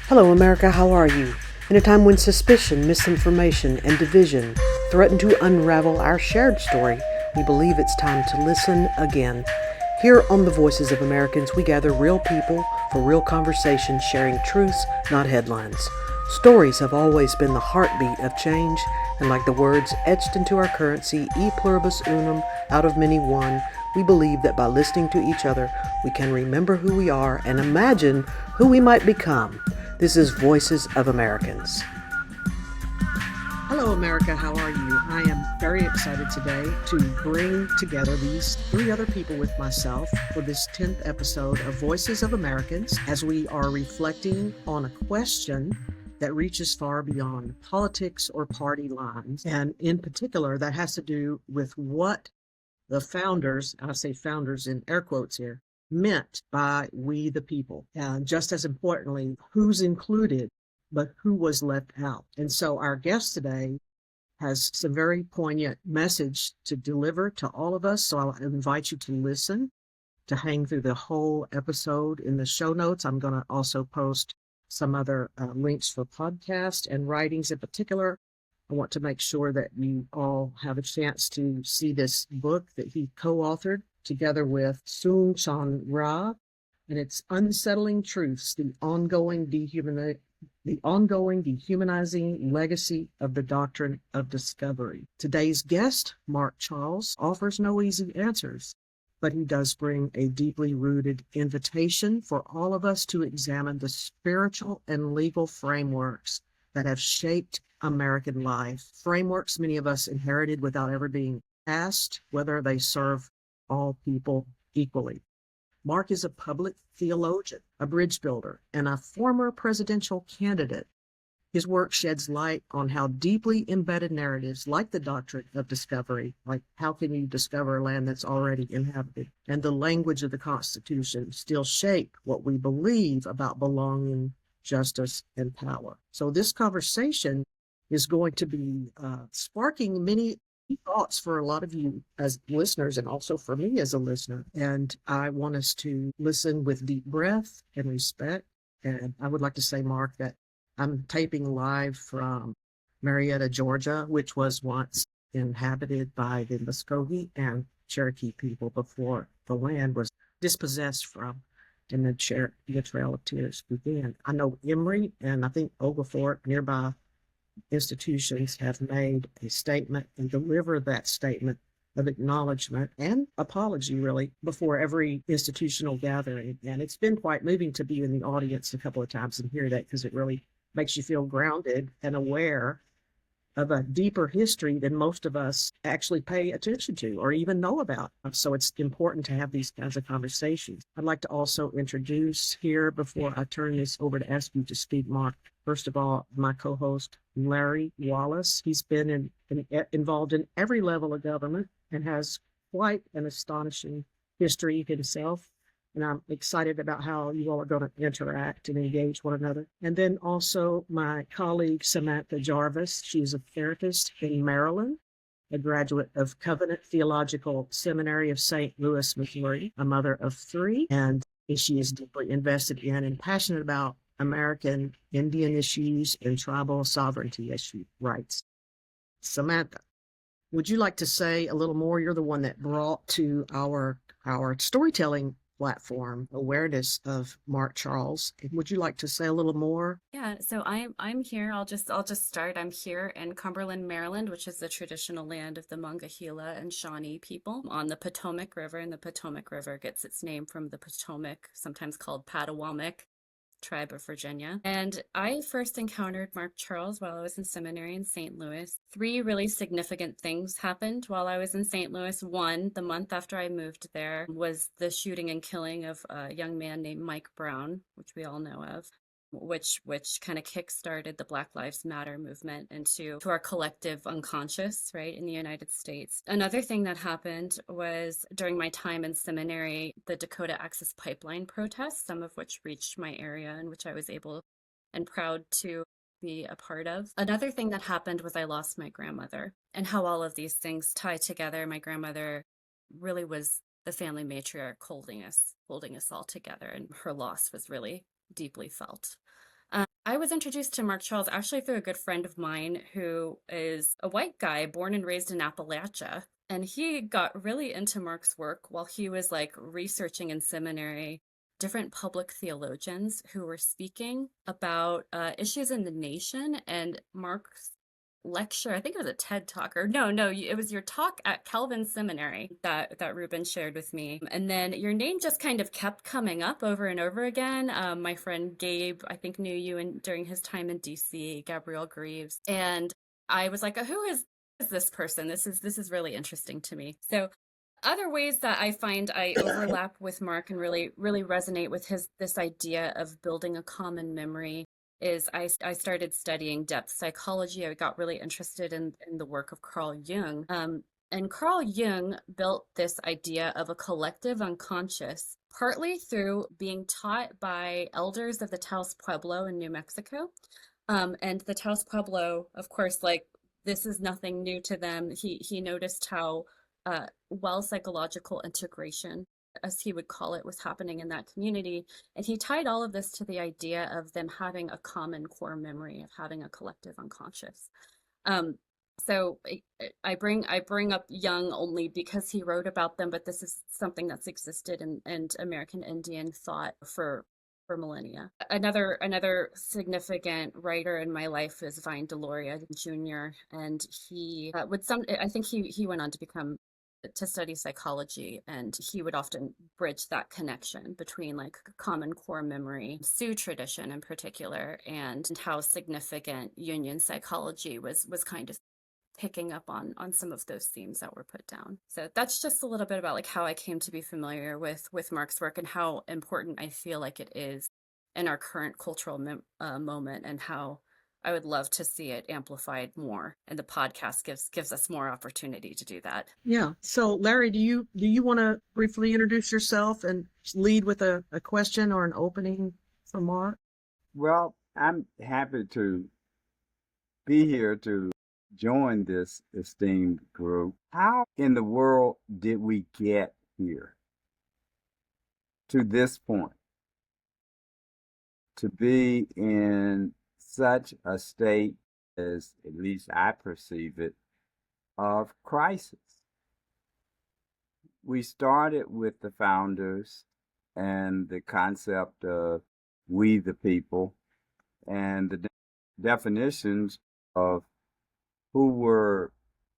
Hello, America, how are you? In a time when suspicion, misinformation, and division threaten to unravel our shared story, we believe it's time to listen again. Here on the Voices of Americans, we gather real people for real conversations, sharing truths, not headlines. Stories have always been the heartbeat of change, and like the words etched into our currency, e pluribus unum, out of many one, we believe that by listening to each other, we can remember who we are and imagine who we might become. This is Voices of Americans. Hello, America. How are you? I am very excited today to bring together these three other people with myself for this 10th episode of Voices of Americans as we are reflecting on a question that reaches far beyond politics or party lines. And in particular, that has to do with what the founders, I say founders in air quotes here, meant by we the people. And just as importantly, who's included, but who was left out. And so our guest today has some very poignant message to deliver to all of us. So I'll invite you to listen, to hang through the whole episode. In the show notes, I'm going to also post some other links for podcasts and writings in particular. I want to make sure that you all have a chance to see this book that he co-authored together with Soong Chan Ra, and it's Unsettling Truths, the ongoing dehumanizing legacy of the Doctrine of Discovery. Today's guest, Mark Charles, offers no easy answers, but he does bring a deeply rooted invitation for all of us to examine the spiritual and legal frameworks that have shaped American life, frameworks many of us inherited without ever being asked whether they serve all people equally. Mark is a public theologian, a bridge builder, and a former presidential candidate. His work sheds light on how deeply embedded narratives like the Doctrine of Discovery, like how can you discover a land that's already inhabited, and the language of the Constitution still shape what we believe about belonging, justice, and power. So this conversation is going to be sparking many thoughts for a lot of you as listeners and also for me as a listener. And I want us to listen with deep breath and respect. And I would like to say, Mark, that I'm taping live from Marietta, Georgia, which was once inhabited by the Muskogee and Cherokee people before the land was dispossessed from and the Trail of Tears began. I know Emory and I think Oglethorpe, nearby institutions, have made a statement and deliver that statement of acknowledgement and apology, really, before every institutional gathering. And it's been quite moving to be in the audience a couple of times and hear that, because it really makes you feel grounded and aware of a deeper history than most of us actually pay attention to or even know about. So it's important to have these kinds of conversations. I'd like to also introduce here, before I turn this over to ask you to speak, Mark, first of all, my co-host, Larry Wallace. He's been involved in every level of government and has quite an astonishing history himself. And I'm excited about how you all are going to interact and engage one another. And then also my colleague, Samantha Jarvis. She's a therapist in Maryland, a graduate of Covenant Theological Seminary of St. Louis, Missouri, a mother of three, and she is deeply invested in and passionate about American Indian issues and tribal sovereignty rights. Samantha, would you like to say a little more? You're the one that brought to our storytelling platform awareness of Mark Charles. Would you like to say a little more? Yeah, so I'm here. I'll just start. I'm here in Cumberland, Maryland, which is the traditional land of the Monongahela and Shawnee people on the Potomac River, and the Potomac River gets its name from the Potomac, sometimes called Patawamek tribe of Virginia. And I first encountered Mark Charles while I was in seminary in St. Louis. Three really significant things happened while I was in St. Louis. One, the month after I moved there, was the shooting and killing of a young man named Mike Brown, which we all know of, which kind of kick-started the Black Lives Matter movement into our collective unconscious, right, in the United States. Another thing that happened was during my time in seminary, the Dakota Access Pipeline protests, some of which reached my area and which I was able and proud to be a part of. Another thing that happened was I lost my grandmother, and how all of these things tie together. My grandmother really was the family matriarch holding us all together, and her loss was really deeply felt. I was introduced to Mark Charles actually through a good friend of mine who is a white guy born and raised in Appalachia. And he got really into Mark's work while he was like researching in seminary different public theologians who were speaking about issues in the nation. And Mark's lecture, I think it was a TED talk, or no, it was your talk at Calvin Seminary that Ruben shared with me. And then your name just kind of kept coming up over and over again. My friend Gabe, I think, knew you during his time in DC, Gabrielle Greaves. And I was like, who is this person? This is really interesting to me. So other ways that I find I overlap with Mark and really resonate with this idea of building a common memory is I started studying depth psychology. I got really interested in the work of Carl Jung. And Carl Jung built this idea of a collective unconscious, partly through being taught by elders of the Taos Pueblo in New Mexico. And the Taos Pueblo, of course, like this is nothing new to them. He noticed how well psychological integration, as he would call it, was happening in that community. And he tied all of this to the idea of them having a common core memory, of having a collective unconscious. Um, so I bring up Jung only because he wrote about them, but this is something that's existed in American Indian thought for millennia. Another significant writer in my life is Vine Deloria Jr. And he I think he went on to become to study psychology, and he would often bridge that connection between like common core memory, Sioux tradition in particular, and how significant Union psychology was kind of picking up on some of those themes that were put down. So that's just a little bit about like how I came to be familiar with Mark's work and how important I feel like it is in our current cultural moment, and how I would love to see it amplified more. And the podcast gives us more opportunity to do that. Yeah. So Larry, do you want to briefly introduce yourself and lead with a question or an opening for Mark? Well, I'm happy to be here to join this esteemed group. How in the world did we get here to this point? To be in such a state, as at least I perceive it, of crisis. We started with the founders and the concept of we the people and the definitions of who were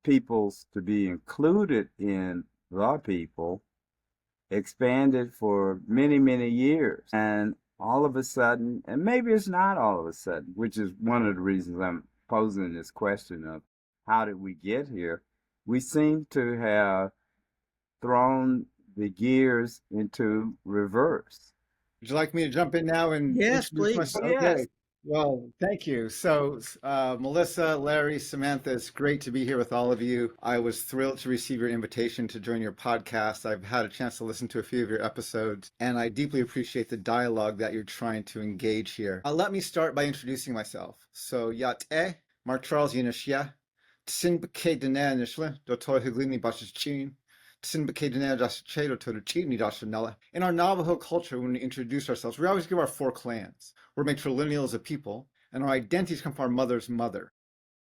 peoples to be included in the people expanded for many, many years. And all of a sudden, and maybe it's not all of a sudden, which is one of the reasons I'm posing this question of how did we get here? We seem to have thrown the gears into reverse. Would you like me to jump in now and Yes, introduce please. myself? Yes. Okay. Well, thank you. So, Melissa, Larry, Samantha, it's great to be here with all of you. I was thrilled to receive your invitation to join your podcast. I've had a chance to listen to a few of your episodes, and I deeply appreciate the dialogue that you're trying to engage here. Let me start by introducing myself. So, Yate, Mark Charles Yinashia, Tsin Bake Dene Nishle, Dotoy Higlini Bashichin. In our Navajo culture, when we introduce ourselves, we always give our 4 clans. We're matrilineal as a people, and our identities come from our mother's mother.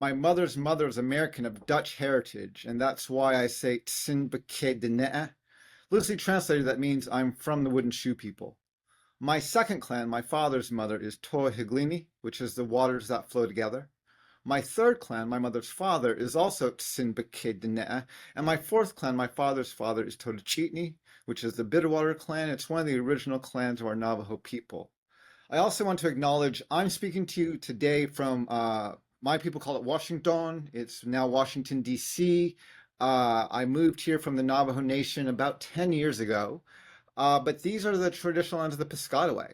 My mother's mother is American of Dutch heritage, and that's why I say Tsinbake Dene. Loosely translated, that means I'm from the Wooden Shoe people. My second clan, my father's mother, is Tohiglini, which is the waters that flow together. My third clan, my mother's father, is also Tsinbake Dene, and my fourth clan, my father's father, is Totochitni, which is the Bitterwater clan. It's one of the original clans of our Navajo people. I also want to acknowledge I'm speaking to you today from, my people call it Washington. It's now Washington, D.C. I moved here from the Navajo Nation about 10 years ago, but these are the traditional lands of the Piscataway.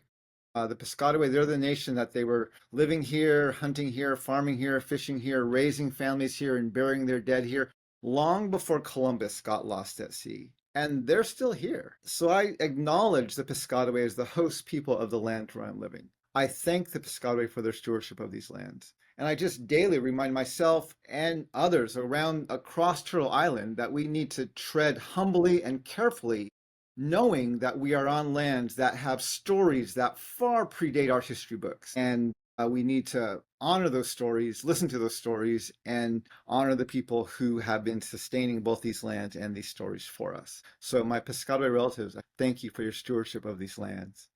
The Piscataway, they're the nation that they were living here, hunting here, farming here, fishing here, raising families here, and burying their dead here long before Columbus got lost at sea. And they're still here. So I acknowledge the Piscataway as the host people of the land where I'm living. I thank the Piscataway for their stewardship of these lands. And I just daily remind myself and others across Turtle Island that we need to tread humbly and carefully knowing that we are on lands that have stories that far predate our history books. And we need to honor those stories, listen to those stories, and honor the people who have been sustaining both these lands and these stories for us. So my Piscataway relatives, thank you for your stewardship of these lands.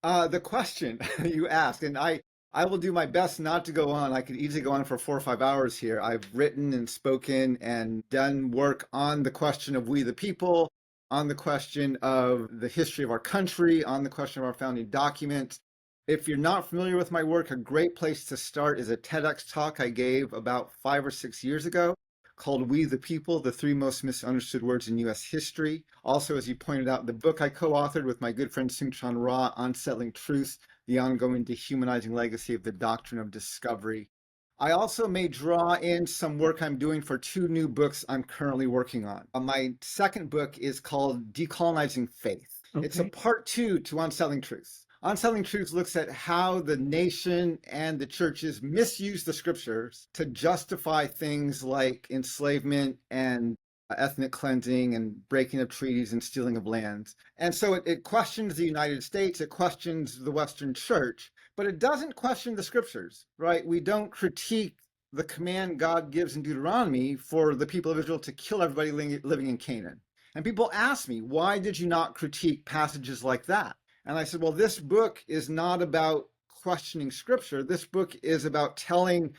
The question you asked, and I will do my best not to go on. I could easily go on for 4 or 5 hours here. I've written and spoken and done work on the question of we the people, on the question of the history of our country, on the question of our founding documents. If you're not familiar with my work, a great place to start is a TEDx talk I gave about 5 or 6 years ago called We the People, the 3 Most Misunderstood Words in U.S. History. Also, as you pointed out, the book I co-authored with my good friend Soong-Chan Rah, Unsettling Truth, the ongoing dehumanizing legacy of the Doctrine of Discovery. I also may draw in some work I'm doing for 2 new books I'm currently working on. My second book is called Decolonizing Faith. Okay. It's a part 2 to Unsettling Truth. Unsettling Truth looks at how the nation and the churches misuse the scriptures to justify things like enslavement and ethnic cleansing and breaking of treaties and stealing of lands. And so it questions the United States, it questions the Western church, but it doesn't question the scriptures, right? We don't critique the command God gives in Deuteronomy for the people of Israel to kill everybody living in Canaan. And people ask me, why did you not critique passages like that? And I said, well, this book is not about questioning scripture. This book is about telling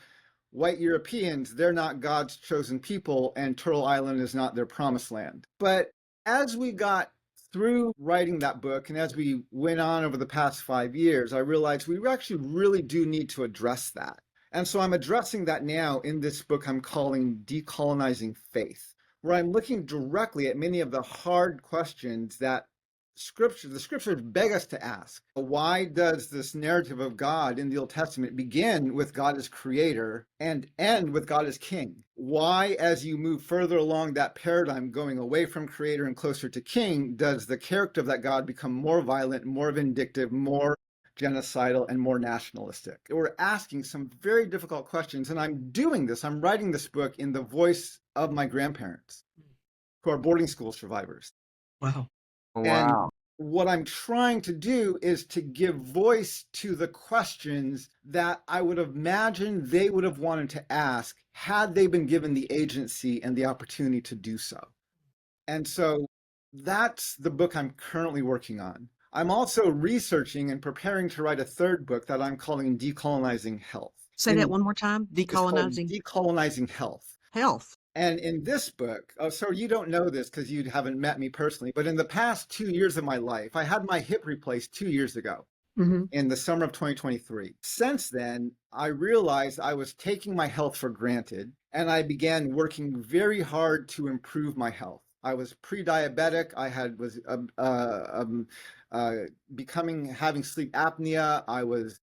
white Europeans they're not God's chosen people and Turtle Island is not their promised land. But as we got through writing that book and as we went on over the past 5 years, I realized we actually really do need to address that. And so I'm addressing that now in this book I'm calling Decolonizing Faith, where I'm looking directly at many of the hard questions that the scriptures beg us to ask. Why does this narrative of God in the Old Testament begin with God as creator and end with God as king? Why, as you move further along that paradigm, going away from creator and closer to king, does the character of that God become more violent, more vindictive, more genocidal, and more nationalistic? We're asking some very difficult questions, and I'm doing this. I'm writing this book in the voice of my grandparents, who are boarding school survivors. Wow. Wow. And what I'm trying to do is to give voice to the questions that I would imagine they would have wanted to ask had they been given the agency and the opportunity to do so. And so that's the book I'm currently working on. I'm also researching and preparing to write a 3rd book that I'm calling Decolonizing Health. Say that one more time. Decolonizing. Decolonizing Health. Health. And in this book, so you don't know this because you haven't met me personally, but in the past 2 years of my life, I had my hip replaced 2 years ago in the summer of 2023. Since then, I realized I was taking my health for granted, and I began working very hard to improve my health. I was pre-diabetic. I was having sleep apnea. I was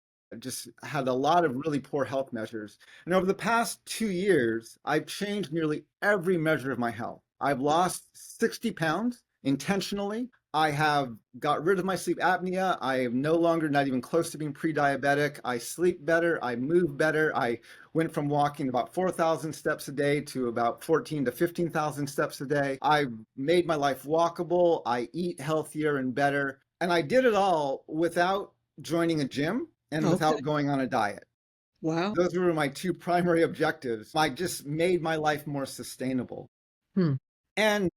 just had a lot of really poor health measures. And over the past 2 years, I've changed nearly every measure of my health. I've lost 60 pounds intentionally. I have got rid of my sleep apnea. I am no longer not even close to being pre-diabetic. I sleep better. I move better. I went from walking about 4,000 steps a day to about 14 to 15,000 steps a day. I've made my life walkable. I eat healthier and better. And I did it all without joining a gym and without going on a diet. Wow. Those were my 2 primary objectives. I just made my life more sustainable. And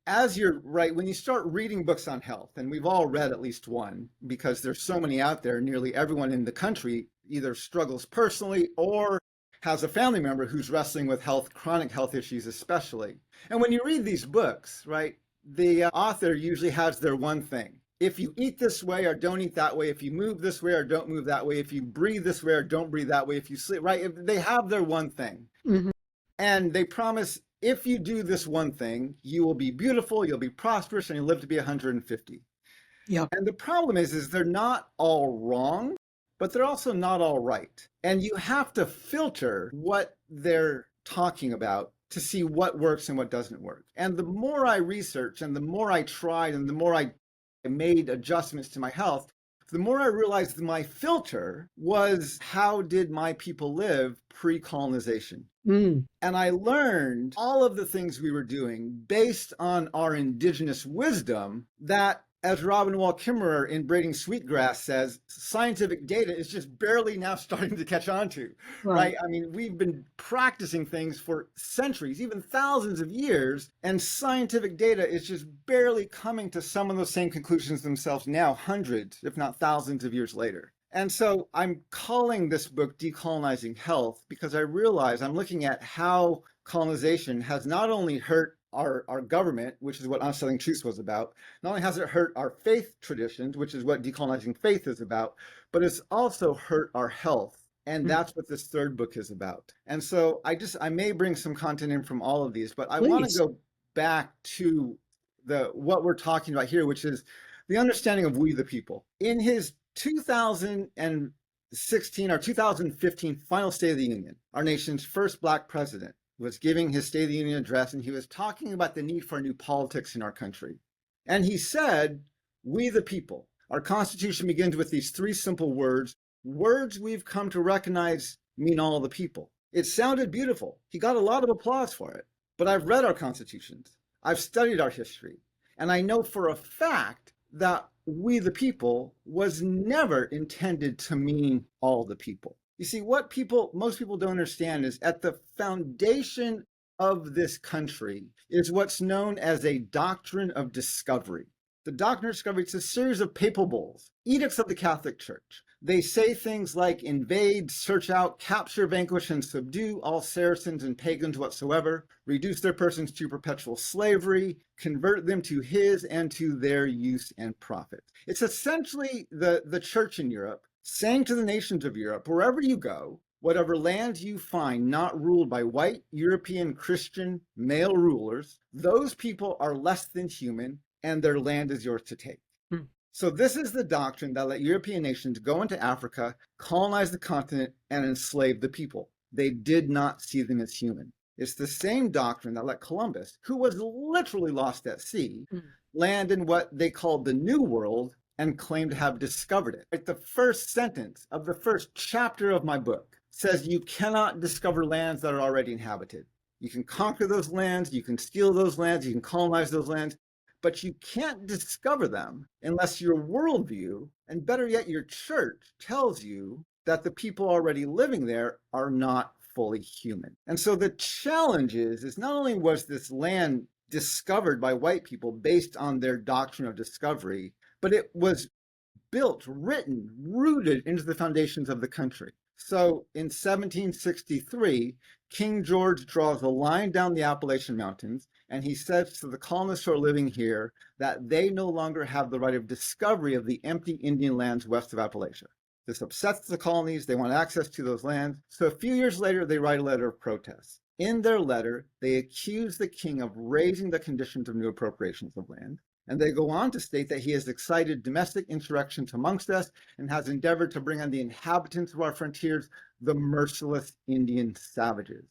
as you're right, when you start reading books on health, and we've all read at least one, because there's so many out there, nearly everyone in the country either struggles personally or has a family member who's wrestling with chronic health issues especially. And when you read these books, right, the author usually has their one thing. If you eat this way or don't eat that way, if you move this way or don't move that way, if you breathe this way or don't breathe that way, if you sleep, right? They have their one thing. And they promise if you do this one thing, you will be beautiful, you'll be prosperous, and you'll live to be 150. Yeah. And the problem is they're not all wrong, but they're also not all right. And you have to filter what they're talking about to see what works and what doesn't work. And the more I researched and the more I tried and the more I made adjustments to my health, the more I realized that my filter was how did my people live pre-colonization? Mm. And I learned all of the things we were doing based on our indigenous wisdom that, as Robin Wall Kimmerer in Braiding Sweetgrass says, scientific data is just barely now starting to catch on to, right? I mean, we've been practicing things for centuries, even thousands of years, and scientific data is just barely coming to some of those same conclusions themselves now, hundreds, if not thousands of years later. And so I'm calling this book Decolonizing Health because I realize I'm looking at how colonization has not only hurt our government, which is what Unsettling Truths was about, not only has it hurt our faith traditions, which is what Decolonizing Faith is about, but it's also hurt our health. And that's what this third book is about. And so I may bring some content in from all of these, but I want to go back to what we're talking about here, which is the understanding of we the people. In his 2016 or 2015 final State of the Union, our nation's first Black president was giving his State of the Union address, and he was talking about the need for new politics in our country. And he said, we the people. Our Constitution begins with these three simple words we've come to recognize mean all the people. It sounded beautiful. He got a lot of applause for it. But I've read our constitutions. I've studied our history. And I know for a fact that we the people was never intended to mean all the people. You see, what most people don't understand is at the foundation of this country is what's known as a doctrine of discovery. The doctrine of discovery is a series of papal bulls, edicts of the Catholic Church. They say things like invade, search out, capture, vanquish, and subdue all Saracens and pagans whatsoever, reduce their persons to perpetual slavery, convert them to his and to their use and profit. It's essentially the church in Europe saying to the nations of Europe, wherever you go, whatever land you find not ruled by white, European, Christian, male rulers, those people are less than human and their land is yours to take. So this is the doctrine that let European nations go into Africa, colonize the continent, and enslave the people. They did not see them as human. It's the same doctrine that let Columbus, who was literally lost at sea, land in what they called the New World and claim to have discovered it. Like the first sentence of the first chapter of my book says you cannot discover lands that are already inhabited. You can conquer those lands, you can steal those lands, you can colonize those lands, but you can't discover them unless your worldview, and better yet, your church tells you that the people already living there are not fully human. And so the challenge is not only was this land discovered by white people based on their doctrine of discovery, but it was built, written, rooted into the foundations of the country. So in 1763, King George draws a line down the Appalachian Mountains, and he says to the colonists who are living here that they no longer have the right of discovery of the empty Indian lands west of Appalachia. This upsets the colonies. They want access to those lands. So a few years later, they write a letter of protest. In their letter, they accuse the king of raising the conditions of new appropriations of land. And they go on to state that he has excited domestic insurrections amongst us and has endeavored to bring on the inhabitants of our frontiers, the merciless Indian savages.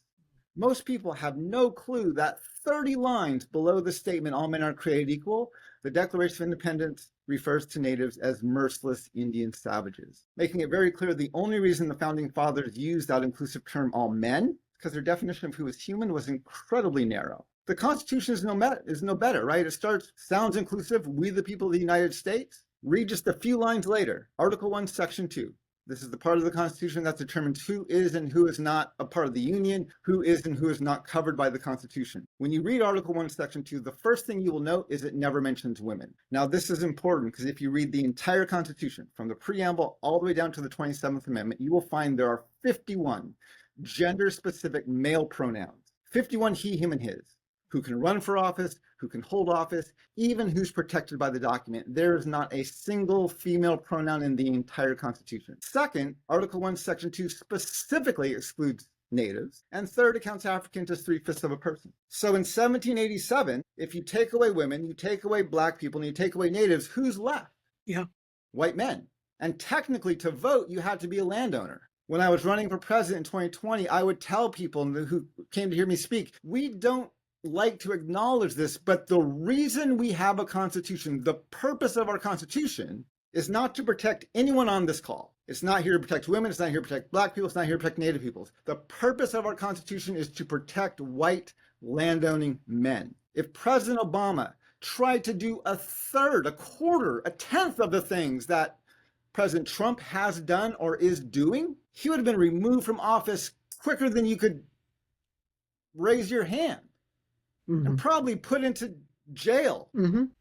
Most people have no clue that 30 lines below the statement, all men are created equal, the Declaration of Independence refers to natives as merciless Indian savages, making it very clear the only reason the founding fathers used that inclusive term all men, because their definition of who is human was incredibly narrow. The Constitution is no better, right? It sounds inclusive, we the people of the United States. Read just a few lines later, Article 1, Section 2. This is the part of the Constitution that determines who is and who is not a part of the Union, who is and who is not covered by the Constitution. When you read Article 1, Section 2, the first thing you will note is it never mentions women. Now, this is important because if you read the entire Constitution, from the preamble all the way down to the 27th Amendment, you will find there are 51 gender-specific male pronouns, 51 he, him, and his, who can run for office, who can hold office, even who's protected by the document. There is not a single female pronoun in the entire Constitution. Second, Article 1, Section 2 specifically excludes natives. And third, accounts Africans as 3/5 of a person. So in 1787, if you take away women, you take away Black people, and you take away natives, who's left? Yeah. White men. And technically, to vote, you had to be a landowner. When I was running for president in 2020, I would tell people who came to hear me speak, we don't like to acknowledge this, but the reason we have a constitution, the purpose of our constitution, is not to protect anyone on this call. It's not here to protect women. It's not here to protect Black people. It's not here to protect Native peoples. The purpose of our Constitution is to protect white landowning men. If President Obama tried to do a third, a quarter, a tenth of the things that President Trump has done or is doing, he would have been removed from office quicker than you could raise your hand, and probably put into jail,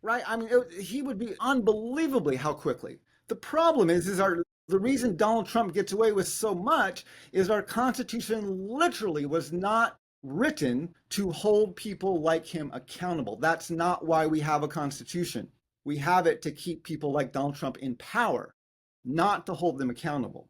right? I mean, he would be unbelievably how quickly. The problem is the reason Donald Trump gets away with so much is our Constitution literally was not written to hold people like him accountable. That's not why we have a Constitution. We have it to keep people like Donald Trump in power, not to hold them accountable.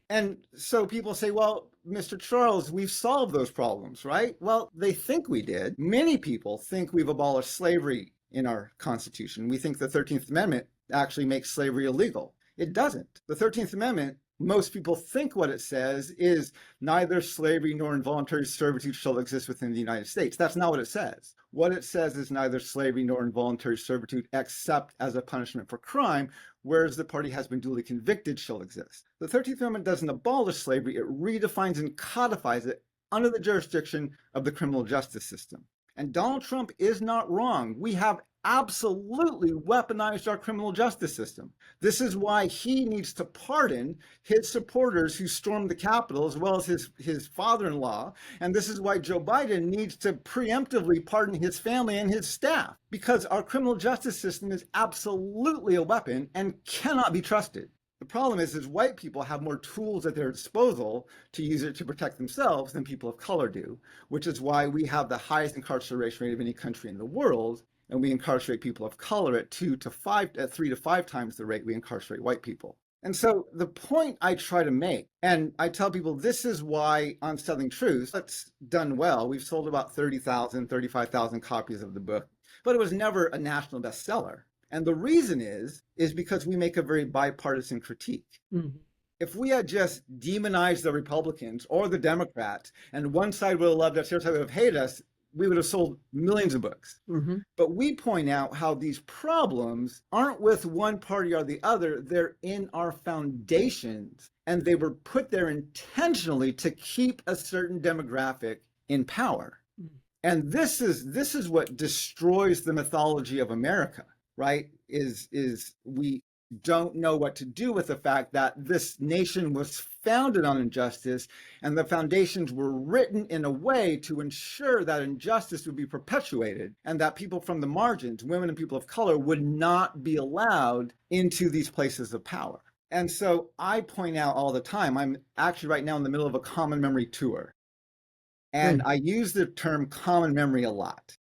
And so people say, well, Mr. Charles, we've solved those problems, right? Well, they think we did. Many people think we've abolished slavery in our Constitution. We think the 13th Amendment actually makes slavery illegal. It doesn't. The 13th Amendment, most people think what it says is neither slavery nor involuntary servitude shall exist within the United States. That's not what it says. What it says is neither slavery nor involuntary servitude except as a punishment for crime, whereas the party has been duly convicted shall exist. The 13th Amendment doesn't abolish slavery, it redefines and codifies it under the jurisdiction of the criminal justice system. And Donald Trump is not wrong. We have absolutely weaponized our criminal justice system. This is why he needs to pardon his supporters who stormed the Capitol, as well as his father-in-law. And this is why Joe Biden needs to preemptively pardon his family and his staff, because our criminal justice system is absolutely a weapon and cannot be trusted. The problem is white people have more tools at their disposal to use it to protect themselves than people of color do, which is why we have the highest incarceration rate of any country in the world, and we incarcerate people of color at 3 to 5 times the rate we incarcerate white people. And so the point I try to make, and I tell people this is why on Selling Truth, it's done well. We've sold about 30,000, 35,000 copies of the book, but it was never a national bestseller. And the reason is because we make a very bipartisan critique. If we had just demonized the Republicans or the Democrats, and one side would have loved us, the other side would have hated us, we would have sold millions of books. But we point out how these problems aren't with one party or the other, they're in our foundations, and they were put there intentionally to keep a certain demographic in power. And this is what destroys the mythology of America, right? Is we don't know what to do with the fact that this nation was founded on injustice, and the foundations were written in a way to ensure that injustice would be perpetuated, and that people from the margins, women and people of color, would not be allowed into these places of power. And so I point out all the time, I'm actually right now in the middle of a common memory tour, and I use the term common memory a lot.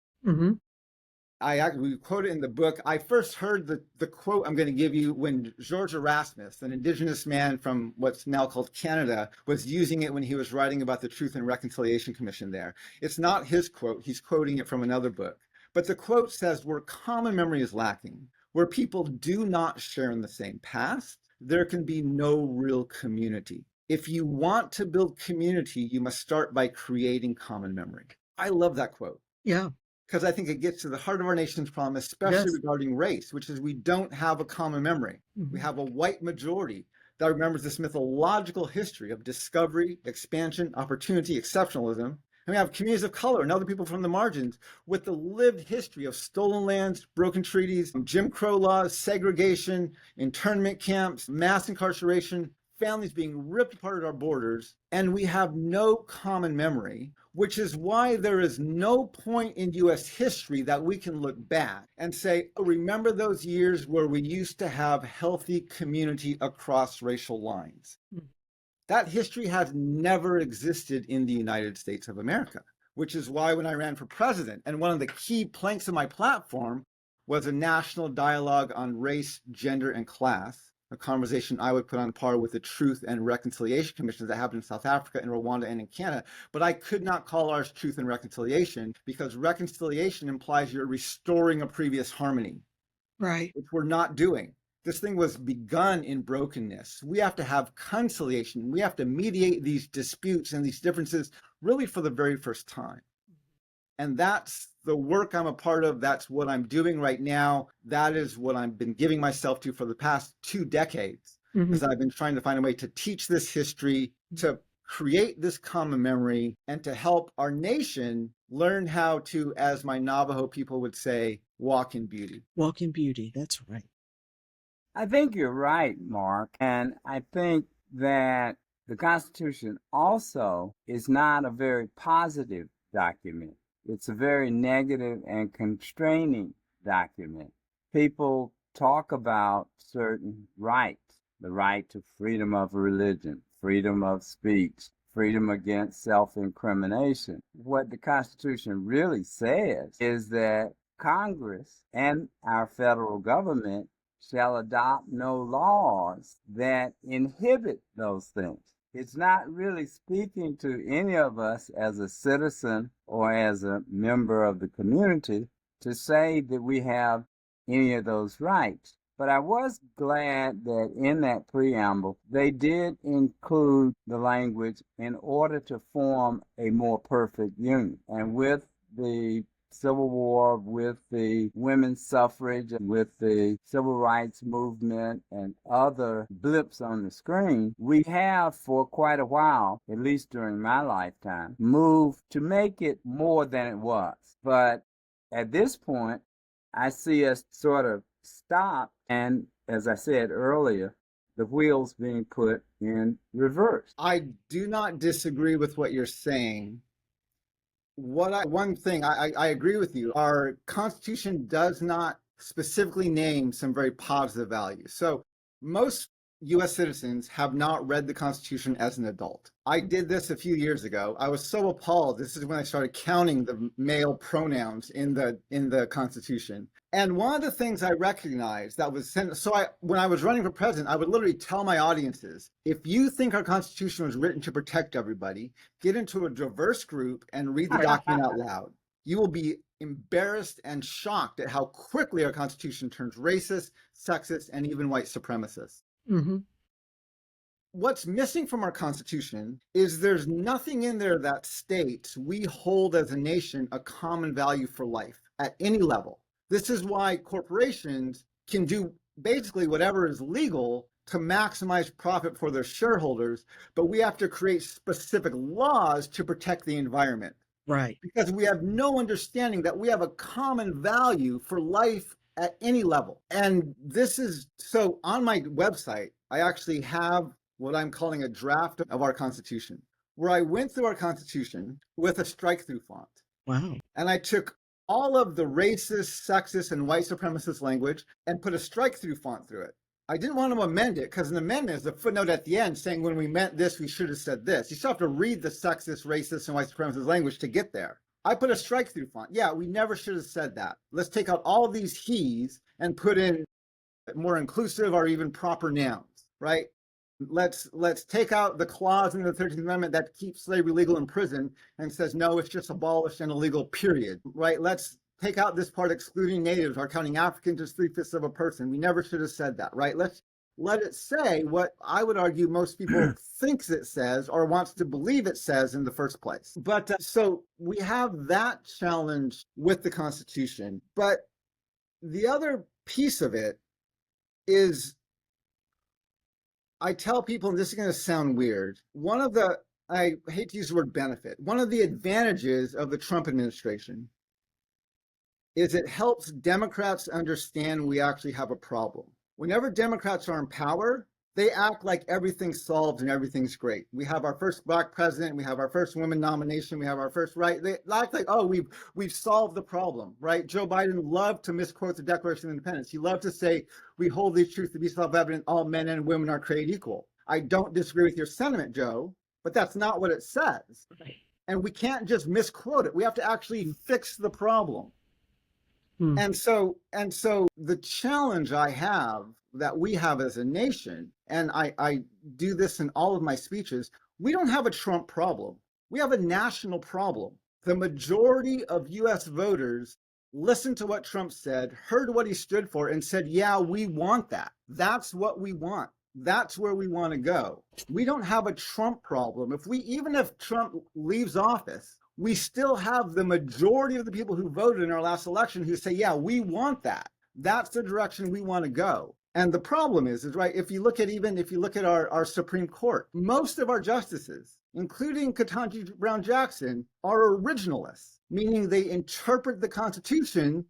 We quote it in the book. I first heard the quote I'm going to give you when George Erasmus, an Indigenous man from what's now called Canada, was using it when he was writing about the Truth and Reconciliation Commission there. It's not his quote. He's quoting it from another book. But the quote says, where common memory is lacking, where people do not share in the same past, there can be no real community. If you want to build community, you must start by creating common memory. I love that quote. Yeah. Because I think it gets to the heart of our nation's problem, especially regarding race, which is we don't have a common memory. We have a white majority that remembers this mythological history of discovery, expansion, opportunity, exceptionalism. And we have communities of color and other people from the margins with the lived history of stolen lands, broken treaties, Jim Crow laws, segregation, internment camps, mass incarceration, families being ripped apart at our borders, and we have no common memory, which is why there is no point in U.S. history that we can look back and say, oh, remember those years where we used to have healthy community across racial lines. That history has never existed in the United States of America, which is why when I ran for president, and one of the key planks of my platform was a national dialogue on race, gender, and class, a conversation I would put on par with the Truth and Reconciliation Commissions that happened in South Africa, in Rwanda, and in Canada. But I could not call ours Truth and Reconciliation because reconciliation implies you're restoring a previous harmony, Right. which we're not doing. This thing was begun in brokenness. We have to have conciliation. We have to mediate these disputes and these differences really for the very first time. And that's the work I'm a part of. That's what I'm doing right now. That is what I've been giving myself to for the past 2 decades, because I've been trying to find a way to teach this history, to create this common memory, and to help our nation learn how to, as my Navajo people would say, walk in beauty. Walk in beauty. That's right. I think you're right, Mark. And I think that the Constitution also is not a very positive document. It's a very negative and constraining document. People talk about certain rights, the right to freedom of religion, freedom of speech, freedom against self-incrimination. What the Constitution really says is that Congress and our federal government shall adopt no laws that inhibit those things. It's not really speaking to any of us as a citizen or as a member of the community to say that we have any of those rights. But I was glad that in that preamble, they did include the language in order to form a more perfect union. And with the Civil War, with the women's suffrage, with the civil rights movement, and other blips on the screen, we have for quite a while, at least during my lifetime, moved to make it more than it was. But at this point, I see us sort of stop, and as I said earlier, the wheels being put in reverse. I do not disagree with what you're saying. One thing, I agree with you. Our Constitution does not specifically name some very positive values. So most U.S. citizens have not read the Constitution as an adult. I did this a few years ago. I was so appalled. This is when I started counting the male pronouns in the Constitution. And one of the things I recognized that was when I was running for president, I would literally tell my audiences, if you think our Constitution was written to protect everybody, get into a diverse group and read the document out loud. You will be embarrassed and shocked at how quickly our Constitution turns racist, sexist, and even white supremacist. Mm-hmm. What's missing from our Constitution is there's nothing in there that states we hold as a nation a common value for life at any level. This is why corporations can do basically whatever is legal to maximize profit for their shareholders, but we have to create specific laws to protect the environment. Right. Because we have no understanding that we have a common value for life at any level. And this is, so on my website, I actually have what I'm calling a draft of our Constitution, where I went through our Constitution with a strike-through font. Wow. And I took all of the racist, sexist, and white supremacist language and put a strike-through font through it. I didn't want to amend it because an amendment is a footnote at the end saying when we meant this, we should have said this. You still have to read the sexist, racist, and white supremacist language to get there. I put a strike-through font. Yeah, we never should have said that. Let's take out all of these he's and put in more inclusive or even proper nouns, right? Let's take out the clause in the 13th Amendment that keeps slavery legal in prison and says, no, it's just abolished and illegal, period, right? Let's take out this part excluding natives or counting Africans as 3/5 of a person. We never should have said that, right? Let's let it say what I would argue most people thinks it says or wants to believe it says in the first place. But so we have that challenge with the Constitution. But the other piece of it is, I tell people, and this is going to sound weird, I hate to use the word benefit, one of the advantages of the Trump administration is it helps Democrats understand we actually have a problem. Whenever Democrats are in power, they act like everything's solved and everything's great. We have our first Black president, we have our first women nomination, we have our first right. They act like, oh, we've solved the problem, right? Joe Biden loved to misquote the Declaration of Independence. He loved to say, we hold these truths to be self-evident, all men and women are created equal. I don't disagree with your sentiment, Joe, but that's not what it says. Right. And we can't just misquote it. We have to actually fix the problem. And so the challenge I have, that we have as a nation, and I do this in all of my speeches, we don't have a Trump problem. We have a national problem. The majority of US voters listened to what Trump said, heard what he stood for, and said, yeah, we want that. That's what we want. That's where we want to go. We don't have a Trump problem. Even if Trump leaves office, we still have the majority of the people who voted in our last election who say, yeah, we want that. That's the direction we want to go. And the problem is right, if you look at our Supreme Court, most of our justices, including Ketanji Brown Jackson, are originalists, meaning they interpret the Constitution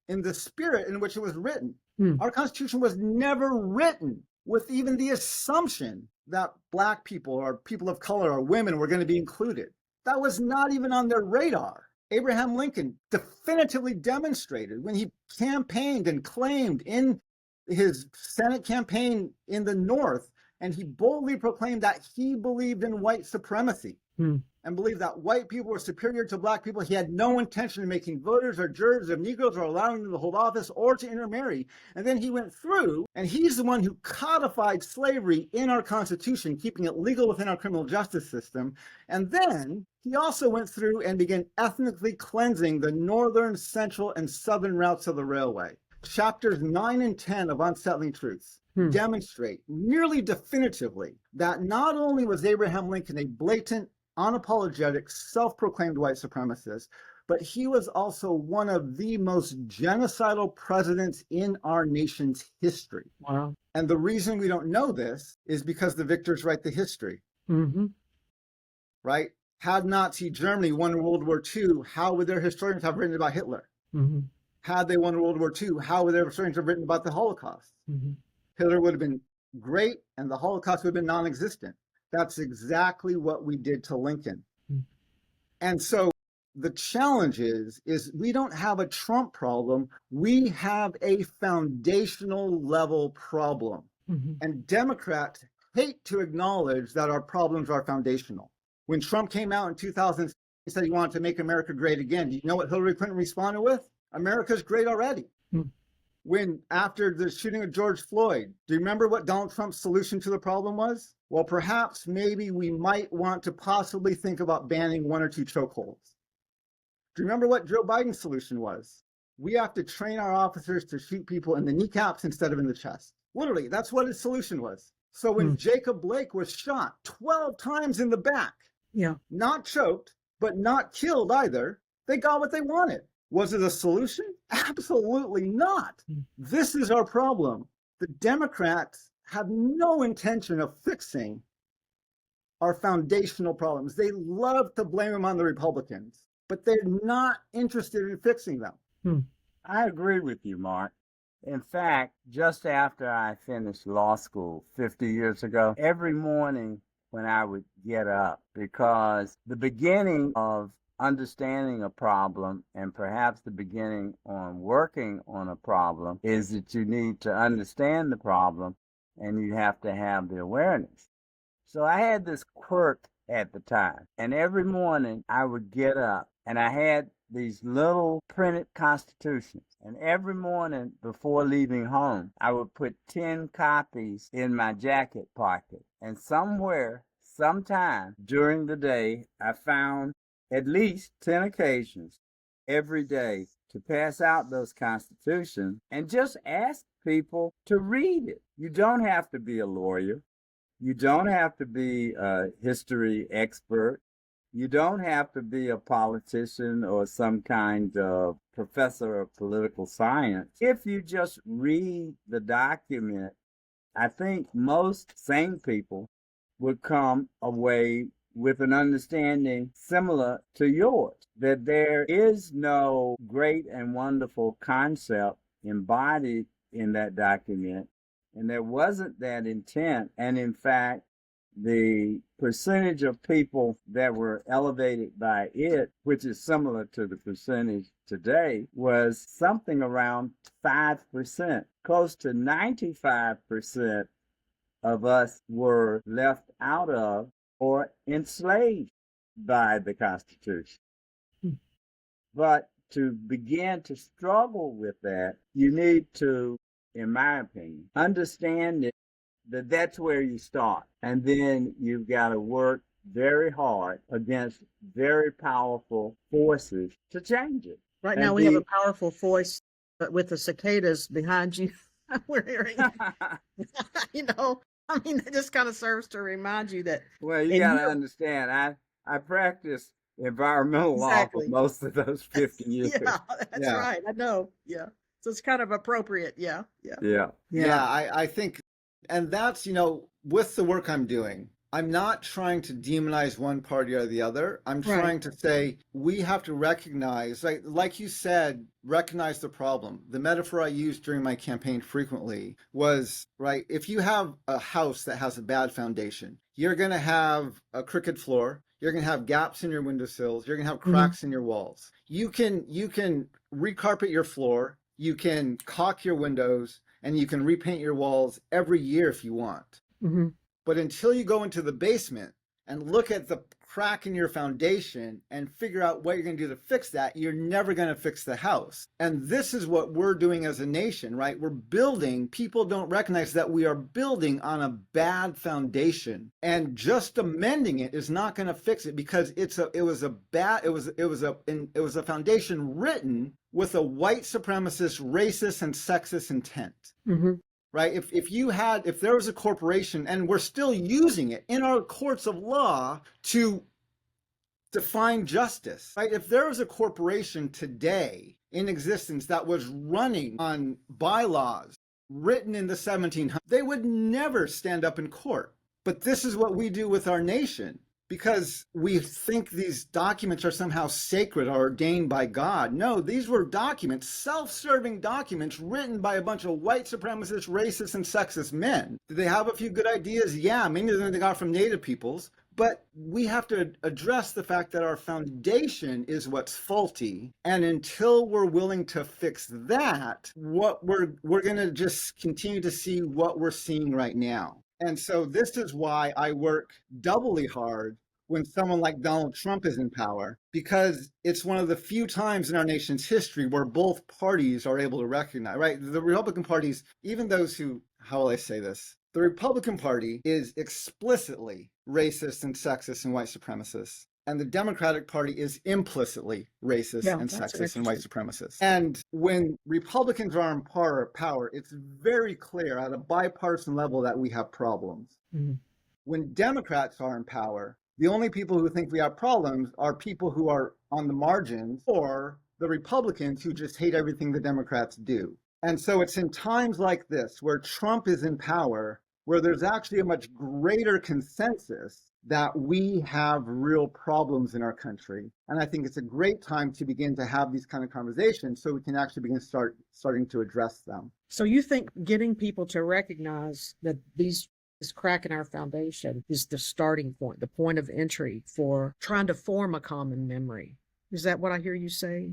in the spirit in which it was written. Our Constitution was never written with even the assumption that Black people or people of color or women were going to be included. That was not even on their radar. Abraham Lincoln definitively demonstrated when he campaigned and claimed in his Senate campaign in the North, and he boldly proclaimed that he believed in white supremacy and believed that white people were superior to Black people. He had no intention of making voters or jurors of Negroes or allowing them to hold office or to intermarry. And then he went through, and he's the one who codified slavery in our Constitution, keeping it legal within our criminal justice system. And then he also went through and began ethnically cleansing the northern, central, and southern routes of the railway. Chapters 9 and 10 of Unsettling Truths demonstrate nearly definitively that not only was Abraham Lincoln a blatant, unapologetic, self-proclaimed white supremacist, but he was also one of the most genocidal presidents in our nation's history. Wow. And the reason we don't know this is because the victors write the history. Right? Had Nazi Germany won World War II, how would their historians have written about Hitler? Had they won World War II, how would their historians have written about the Holocaust? Hitler would have been great and the Holocaust would have been non-existent. That's exactly what we did to Lincoln. And so the challenge is we don't have a Trump problem. We have a foundational level problem. And Democrats hate to acknowledge that our problems are foundational. When Trump came out in 2000, he said he wanted to make America great again. Do you know what Hillary Clinton responded with? America's great already. When after the shooting of George Floyd, do you remember what Donald Trump's solution to the problem was? Well, perhaps maybe we might want to possibly think about banning 1 or 2 chokeholds. Do you remember what Joe Biden's solution was? We have to train our officers to shoot people in the kneecaps instead of in the chest. Literally, that's what his solution was. So when Jacob Blake was shot 12 times in the back, not choked, but not killed either, they got what they wanted. Was it a solution? Absolutely not. This is our problem. The Democrats have no intention of fixing our foundational problems. They love to blame them on the Republicans, but they're not interested in fixing them. I agree with you, Mark. In fact, just after I finished law school 50 years ago, every morning when I would get up, because the beginning of understanding a problem and perhaps the beginning on working on a problem is that you need to understand the problem and you have to have the awareness. So I had this quirk at the time, and every morning I would get up and I had these little printed constitutions, and every morning before leaving home I would put 10 copies in my jacket pocket, and somewhere, sometime during the day, I found at least 10 occasions every day to pass out those constitutions and just ask people to read it. You don't have to be a lawyer. You don't have to be a history expert. You don't have to be a politician or some kind of professor of political science. If you just read the document, I think most sane people would come away with an understanding similar to yours, that there is no great and wonderful concept embodied in that document, and there wasn't that intent. And in fact, the percentage of people that were elevated by it, which is similar to the percentage today, was something around 5%. Close to 95% of us were left out of or enslaved by the Constitution. But to begin to struggle with that, you need to, in my opinion, understand that that's where you start. And then you've got to work very hard against very powerful forces to change it. Right now we have a powerful voice, but with the cicadas behind you, we're hearing, it just kind of serves to remind you that. Well, you got to understand, I practiced environmental law for Exactly. most of those 50 years. Yeah, that's Yeah. right. I know. Yeah. So it's kind of appropriate. Yeah. Yeah. Yeah. Yeah, I think, and that's, with the work I'm doing, I'm not trying to demonize one party or the other. I'm Right. trying to say we have to recognize, like you said, recognize the problem. The metaphor I used during my campaign frequently was, right, if you have a house that has a bad foundation, you're going to have a crooked floor. You're going to have gaps in your windowsills. You're going to have cracks in your walls. You can recarpet your floor. You can caulk your windows, and you can repaint your walls every year if you want. Mm-hmm. But until you go into the basement and look at the crack in your foundation and figure out what you're going to do to fix that, you're never going to fix the house. And this is what we're doing as a nation, right? We're building, people don't recognize that we are building on a bad foundation, and just amending it is not going to fix it, because it was a foundation written with a white supremacist, racist, and sexist intent. Mm-hmm. Right? If there was a corporation, and we're still using it in our courts of law to define justice, right? If there was a corporation today in existence that was running on bylaws written in the 1700s, they would never stand up in court. But this is what we do with our nation, because we think these documents are somehow sacred or ordained by God. No, these were documents, self-serving documents written by a bunch of white supremacist, racist, and sexist men. Did they have a few good ideas? Yeah, many of them they got from Native peoples. But we have to address the fact that our foundation is what's faulty. And until we're willing to fix that, what we're going to just continue to see what we're seeing right now. And so this is why I work doubly hard when someone like Donald Trump is in power, because it's one of the few times in our nation's history where both parties are able to recognize, right? The Republican parties, even those who, how will I say this? The Republican Party is explicitly racist and sexist and white supremacist. And the Democratic Party is implicitly racist and sexist and white supremacist. And when Republicans are in power, it's very clear at a bipartisan level that we have problems. Mm-hmm. When Democrats are in power, the only people who think we have problems are people who are on the margins, or the Republicans who just hate everything the Democrats do. And so it's in times like this, where Trump is in power, where there's actually a much greater consensus that we have real problems in our country. And I think it's a great time to begin to have these kind of conversations so we can actually begin starting to address them. So you think getting people to recognize that this crack in our foundation is the starting point, the point of entry for trying to form a common memory. Is that what I hear you say?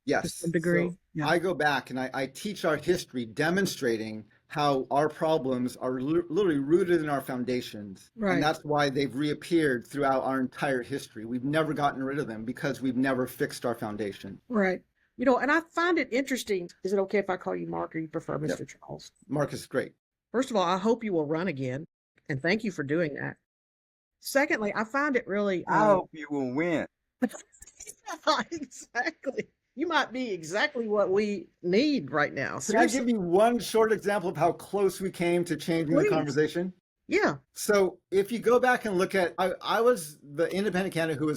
Yes. To some degree? So yeah. I go back and I teach our history, demonstrating how our problems are literally rooted in our foundations. Right. And that's why they've reappeared throughout our entire history. We've never gotten rid of them because we've never fixed our foundation. Right. You know, and I find it interesting. Is it okay if I call you Mark, or you prefer Mr. Yep. Charles? Mark is great. First of all, I hope you will run again, and thank you for doing that. Secondly, I find it really... I hope you will win. Exactly. You might be exactly what we need right now. Can I give you one short example of how close we came to changing the conversation? Yeah. So if you go back and look at, I was the independent candidate who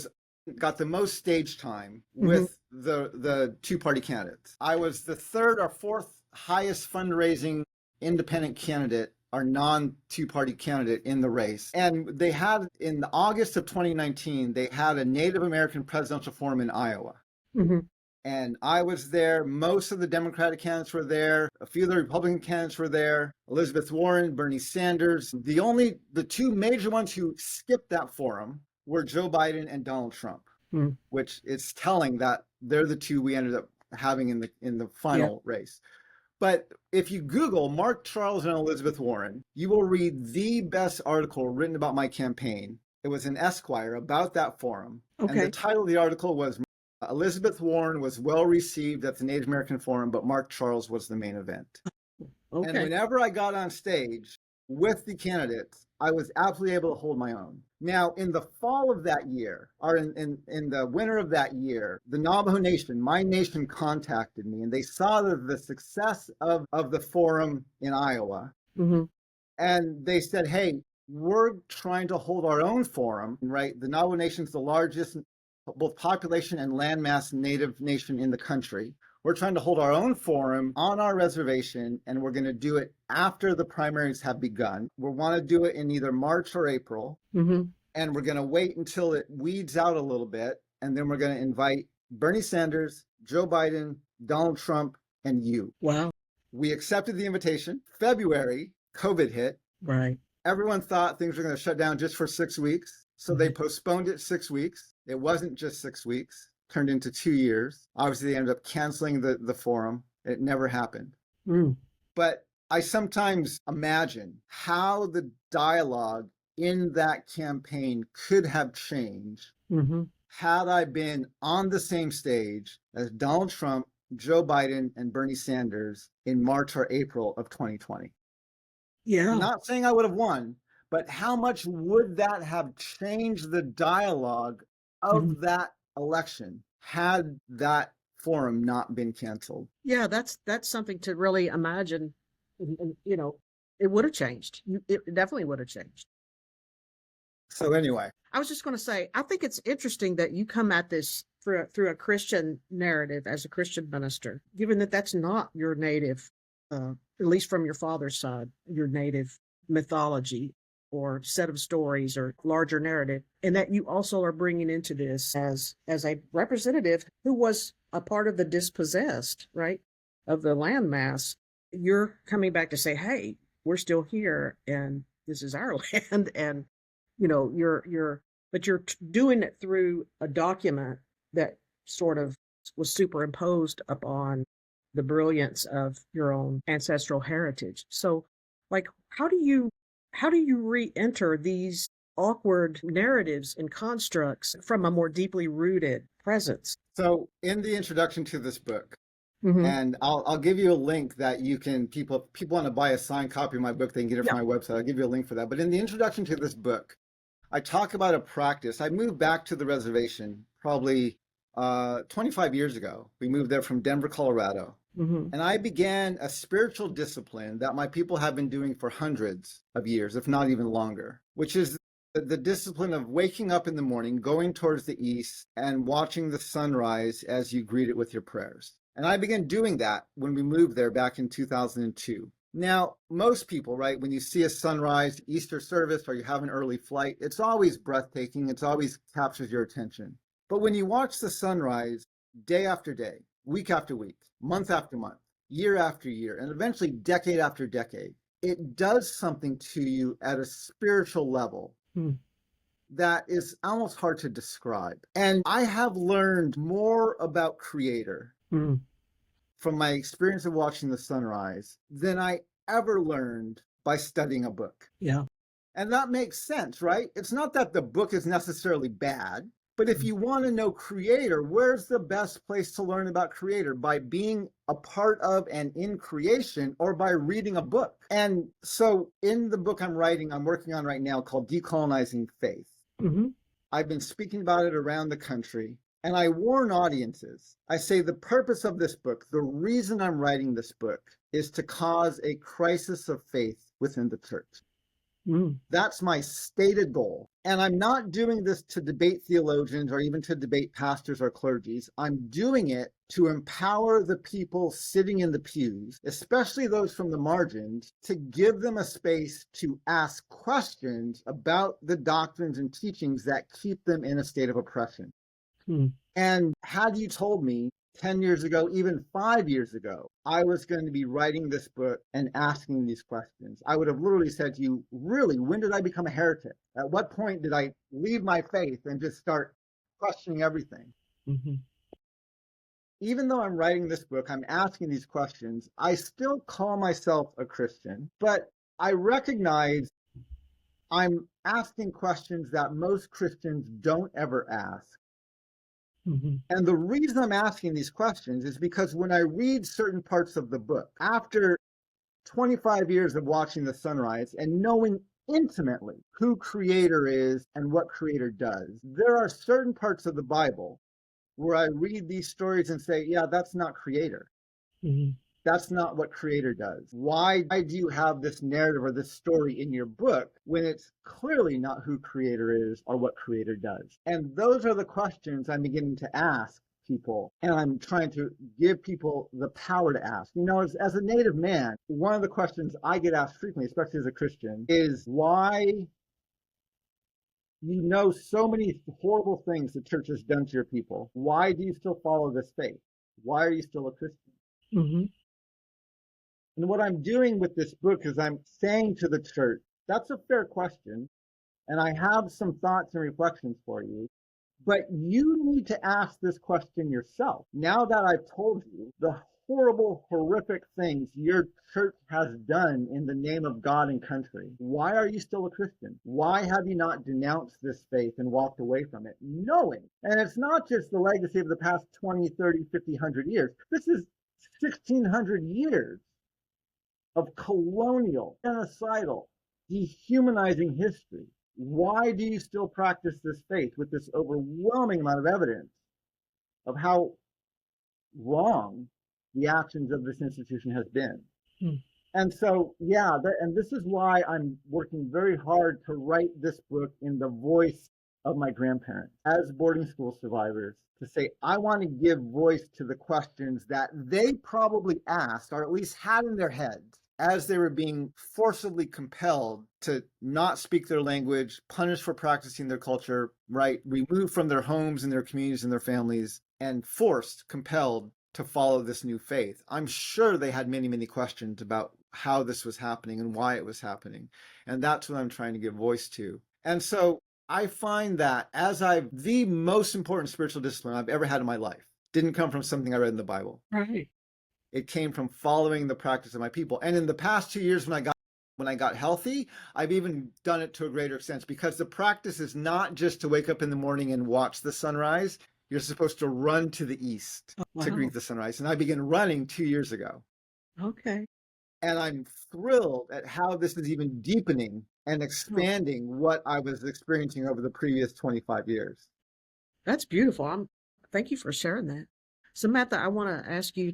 got the most stage time with the two-party candidates. I was the third or fourth highest fundraising independent candidate, or non-two-party candidate in the race. And they had, in August of 2019, they had a Native American presidential forum in Iowa. Mm-hmm. And I was there. Most of the Democratic candidates were there. A few of the Republican candidates were there. Elizabeth Warren, Bernie Sanders. The two major ones who skipped that forum were Joe Biden and Donald Trump, which is telling that they're the two we ended up having in the final race. But if you Google Mark Charles and Elizabeth Warren, you will read the best article written about my campaign. It was in Esquire about that forum. Okay. And the title of the article was Elizabeth Warren was well received at the Native American Forum, but Mark Charles was the main event. Okay. And whenever I got on stage with the candidates, I was absolutely able to hold my own. Now, in the fall of that year, or in the winter of that year, the Navajo Nation, my nation, contacted me, and they saw the success of the forum in Iowa. Mm-hmm. And they said, hey, we're trying to hold our own forum, right? The Navajo Nation's the largest both population and landmass native nation in the country. We're trying to hold our own forum on our reservation, and we're going to do it after the primaries have begun. We want to do it in either March or April, and we're going to wait until it weeds out a little bit, and then we're going to invite Bernie Sanders, Joe Biden, Donald Trump, and you. Wow. We accepted the invitation. February, COVID hit. Right. Everyone thought things were going to shut down just for 6 weeks, so they postponed it 6 weeks. It wasn't just 6 weeks. Turned into 2 years. Obviously, they ended up canceling the forum. It never happened. But I sometimes imagine how the dialogue in that campaign could have changed had I been on the same stage as Donald Trump, Joe Biden, and Bernie Sanders in March or April of 2020. Yeah. I'm not saying I would have won, but how much would that have changed the dialogue of that election had that forum not been canceled? Yeah, that's something to really imagine. And, you know, it would have changed. It definitely would have changed. So anyway, I was just going to say, I think it's interesting that you come at this through a Christian narrative as a Christian minister, given that that's not your native, at least from your father's side, your native mythology or set of stories or larger narrative, and that you also are bringing into this as a representative who was a part of the dispossessed, right, of the landmass. You're coming back to say, hey, we're still here and this is our land. And, you know, you're doing it through a document that sort of was superimposed upon the brilliance of your own ancestral heritage. So, like, how do you re-enter these awkward narratives and constructs from a more deeply rooted presence? So in the introduction to this book, and I'll give you a link that you can, people want to buy a signed copy of my book, they can get it from my website. I'll give you a link for that. But in the introduction to this book, I talk about a practice. I moved back to the reservation probably 25 years ago. We moved there from Denver, Colorado. And I began a spiritual discipline that my people have been doing for hundreds of years, if not even longer, which is the discipline of waking up in the morning, going towards the east, and watching the sunrise as you greet it with your prayers. And I began doing that when we moved there back in 2002. Now, most people, right, when you see a sunrise, Easter service, or you have an early flight, it's always breathtaking. It's always captures your attention. But when you watch the sunrise day after day, week after week, month after month, year after year, and eventually decade after decade, it does something to you at a spiritual level that is almost hard to describe. And I have learned more about Creator from my experience of watching the sunrise than I ever learned by studying a book. Yeah. And that makes sense, right? It's not that the book is necessarily bad, but if you want to know Creator, where's the best place to learn about Creator? By being a part of and in creation, or by reading a book. And so in the book I'm working on right now, called Decolonizing Faith, I've been speaking about it around the country. And I warn audiences, I say the purpose of this book, the reason I'm writing this book, is to cause a crisis of faith within the church. That's my stated goal. And I'm not doing this to debate theologians or even to debate pastors or clergies. I'm doing it to empower the people sitting in the pews, especially those from the margins, to give them a space to ask questions about the doctrines and teachings that keep them in a state of oppression. And had you told me 10 years ago, even 5 years ago, I was going to be writing this book and asking these questions, I would have literally said to you, really, when did I become a heretic? At what point did I leave my faith and just start questioning everything? Even though I'm writing this book, I'm asking these questions, I still call myself a Christian, but I recognize I'm asking questions that most Christians don't ever ask. And the reason I'm asking these questions is because when I read certain parts of the book, after 25 years of watching the sunrise and knowing intimately who Creator is and what Creator does, there are certain parts of the Bible where I read these stories and say, yeah, that's not Creator. That's not what creator does. Why do you have this narrative or this story in your book when it's clearly not who creator is or what creator does? And those are the questions I'm beginning to ask people, and I'm trying to give people the power to ask. As a Native man, one of the questions I get asked frequently, especially as a Christian, is why so many horrible things the church has done to your people. Why do you still follow this faith? Why are you still a Christian? Mm-hmm. And what I'm doing with this book is I'm saying to the church, that's a fair question. And I have some thoughts and reflections for you. But you need to ask this question yourself. Now that I've told you the horrible, horrific things your church has done in the name of God and country, why are you still a Christian? Why have you not denounced this faith and walked away from it? Knowing, and it's not just the legacy of the past 20, 30, 50, 100 years. This is 1,600 years of colonial, genocidal, dehumanizing history. Why do you still practice this faith with this overwhelming amount of evidence of how wrong the actions of this institution has been? And so, and this is why I'm working very hard to write this book in the voice of my grandparents as boarding school survivors, to say, I want to give voice to the questions that they probably asked, or at least had in their heads, as they were being forcibly compelled to not speak their language, punished for practicing their culture, right? Removed from their homes and their communities and their families, and compelled to follow this new faith. I'm sure they had many, many questions about how this was happening and why it was happening. And that's what I'm trying to give voice to. And so I find that the most important spiritual discipline I've ever had in my life didn't come from something I read in the Bible. Right. It came from following the practice of my people. And in the past 2 years when I got healthy, I've even done it to a greater extent, because the practice is not just to wake up in the morning and watch the sunrise. You're supposed to run to the east to greet the sunrise. And I began running 2 years ago. Okay. And I'm thrilled at how this is even deepening and expanding what I was experiencing over the previous 25 years. That's beautiful. Thank you for sharing that. Samantha, I want to ask you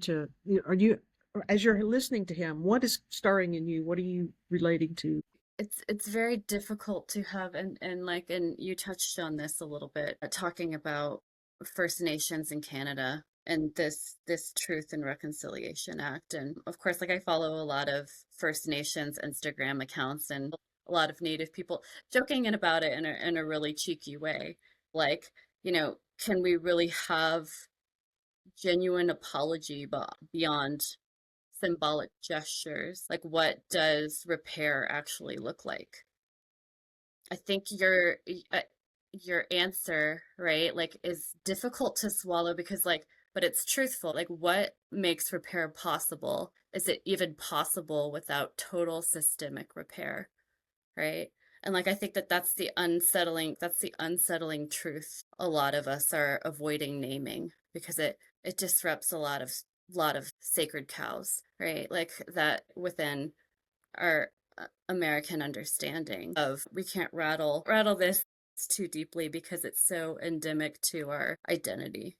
as you're listening to him, what is stirring in you? What are you relating to? It's very difficult to have, and you touched on this a little bit, talking about First Nations in Canada and this Truth and Reconciliation Act. And of course, I follow a lot of First Nations Instagram accounts and a lot of Native people joking about it in a really cheeky way. Can we really have genuine apology beyond symbolic gestures? What does repair actually look like? I think your answer, right, is difficult to swallow, because but it's truthful. What makes repair possible? Is it even possible without total systemic repair, right? And I think that's the unsettling truth a lot of us are avoiding naming, because it disrupts a lot of sacred cows, right? That within our American understanding of, we can't rattle this too deeply because it's so endemic to our identity.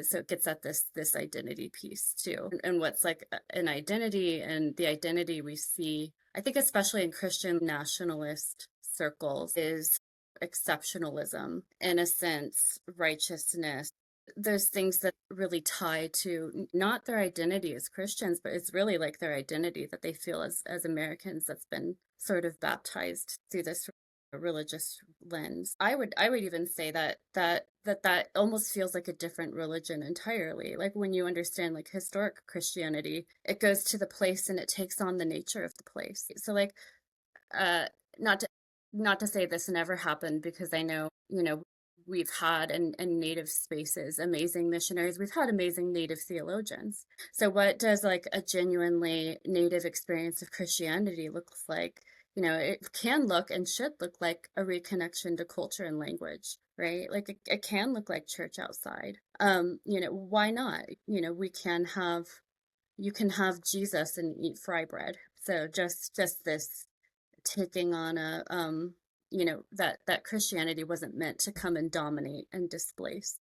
So it gets at this identity piece too, and what's an identity, and the identity we see, I think, especially in Christian nationalist circles, is exceptionalism, innocence, righteousness. There's things that really tie to not their identity as Christians, but it's really their identity that they feel as Americans, that's been sort of baptized through this religious lens. I would even say that almost feels like a different religion entirely. When you understand historic Christianity, it goes to the place and it takes on the nature of the place. So not to say this never happened, because I know, we've had in Native spaces amazing missionaries. We've had amazing Native theologians. So what does a genuinely Native experience of Christianity looks like? It can look and should look like a reconnection to culture and language, right? It can look like church outside. Why not? You can have Jesus and eat fry bread. So just this taking on that Christianity wasn't meant to come and dominate and displace.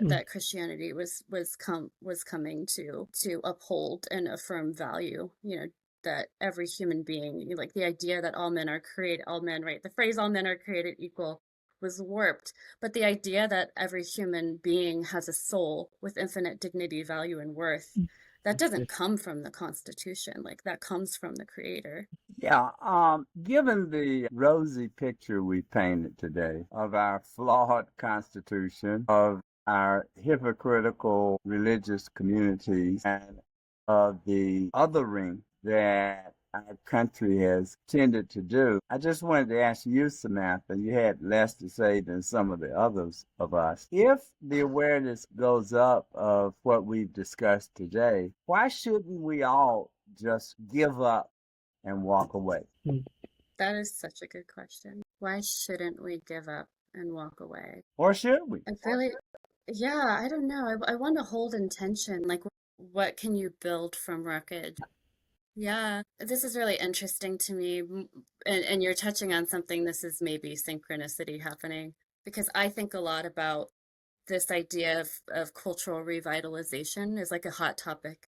that Christianity was coming to uphold and affirm value, that every human being, like the idea that all men, right? The phrase all men are created equal was warped, but the idea that every human being has a soul with infinite dignity, value, and worth, that doesn't come from the Constitution. Like, that comes from the Creator. Yeah, given the rosy picture we painted today of our flawed Constitution, of our hypocritical religious communities, and of the othering that our country has tended to do, I just wanted to ask you, Samantha, you had less to say than some of the others of us. If the awareness goes up of what we've discussed today, why shouldn't we all just give up and walk away? That is such a good question. Why shouldn't we give up and walk away? Or should we? I feel like, yeah, I don't know. I want to hold intention. Like, what can you build from wreckage? Yeah, this is really interesting to me. And you're touching on something, this is maybe synchronicity happening, because I think a lot about this idea of cultural revitalization is like a hot topic.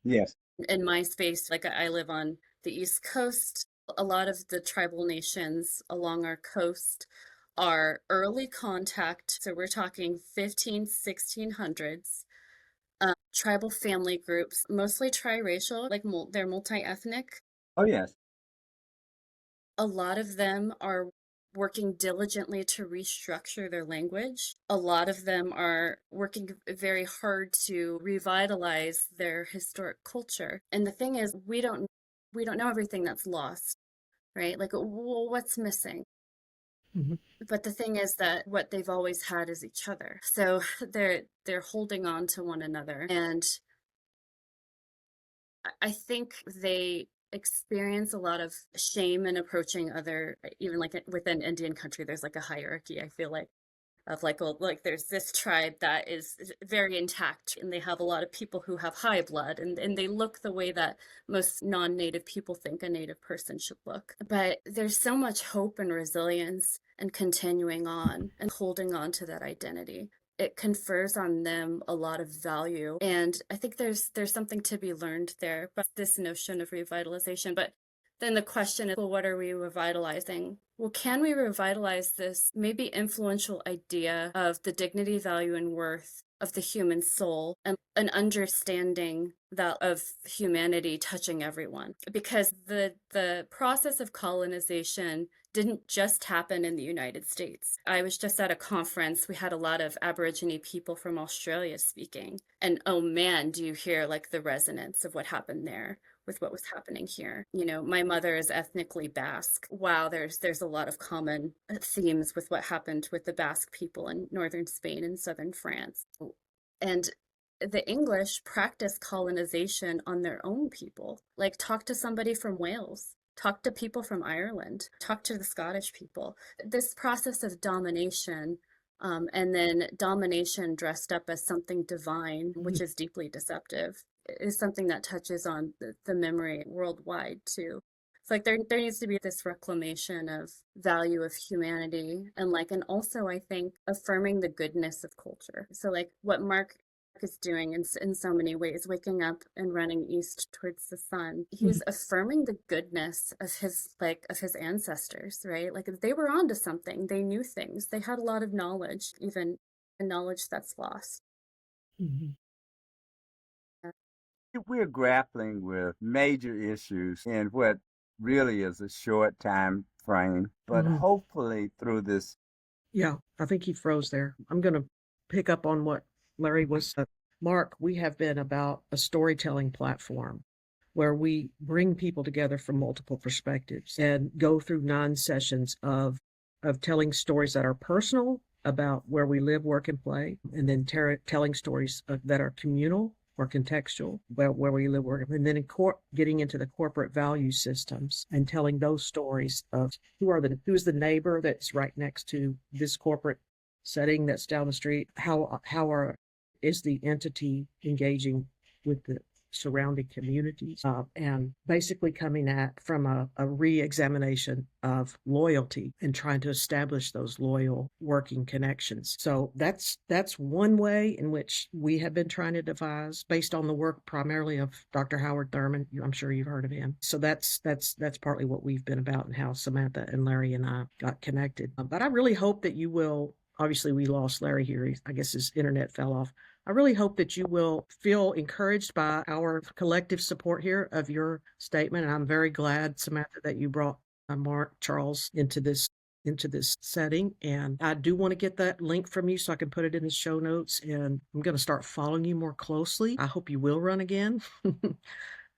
Yes. In my space, like I live on the East Coast, a lot of the tribal nations along our coast are early contact. So we're talking 1600s. Tribal family groups, mostly triracial, like they're multi-ethnic. Oh, yes. A lot of them are working diligently to restructure their language. A lot of them are working very hard to revitalize their historic culture. And the thing is, we don't know everything that's lost, right? Like, well, what's missing? But the thing is that what they've always had is each other. So they're holding on to one another. And I think they experience a lot of shame in approaching other, even like within Indian country, there's like a hierarchy, I feel like, of like, well, like there's this tribe that is very intact and they have a lot of people who have high blood and they look the way that most non-native people think a native person should look. But there's so much hope and resilience and continuing on and holding on to that identity. It confers on them a lot of value. And I think there's something to be learned there, but this notion of revitalization. But then the question is, well, what are we revitalizing? Well, can we revitalize this maybe influential idea of the dignity, value, and worth of the human soul and an understanding that of humanity touching everyone? Because the process of colonization didn't just happen in the United States. I was just at a conference. We had a lot of Aborigine people from Australia speaking. And oh man, do you hear like the resonance of what happened there with what was happening here. My mother is ethnically Basque. Wow, there's a lot of common themes with what happened with the Basque people in northern Spain and southern France. And the English practice colonization on their own people. Like, talk to somebody from Wales. Talk to people from Ireland. Talk to the Scottish people. This process of domination, and then domination dressed up as something divine, which is deeply deceptive, is something that touches on the memory worldwide too. It's like there needs to be this reclamation of value of humanity and also I think affirming the goodness of culture. So like what Mark is doing in so many ways, waking up and running east towards the sun, he's affirming the goodness of his ancestors, right? Like they were onto something, they knew things, they had a lot of knowledge, even knowledge that's lost. We're grappling with major issues in what really is a short time frame, but hopefully through this. Yeah, I think he froze there. I'm going to pick up on what Larry was. Mark, we have been about a storytelling platform where we bring people together from multiple perspectives and go through 9 sessions of telling stories that are personal about where we live, work, and play, and then telling stories that are communal or contextual, where we live, work, and then getting into the corporate value systems and telling those stories of who's the neighbor that's right next to this corporate setting that's down the street, is the entity engaging with surrounding communities, and basically coming at from a re-examination of loyalty and trying to establish those loyal working connections. So that's one way in which we have been trying to devise, based on the work primarily of Dr. Howard Thurman. I'm sure you've heard of him. So that's partly what we've been about and how Samantha and Larry and I got connected. But I really hope that you will. Obviously, we lost Larry here. I guess his internet fell off. I really hope that you will feel encouraged by our collective support here of your statement. And I'm very glad, Samantha, that you brought Mark Charles into this setting. And I do want to get that link from you so I can put it in the show notes. And I'm going to start following you more closely. I hope you will run again.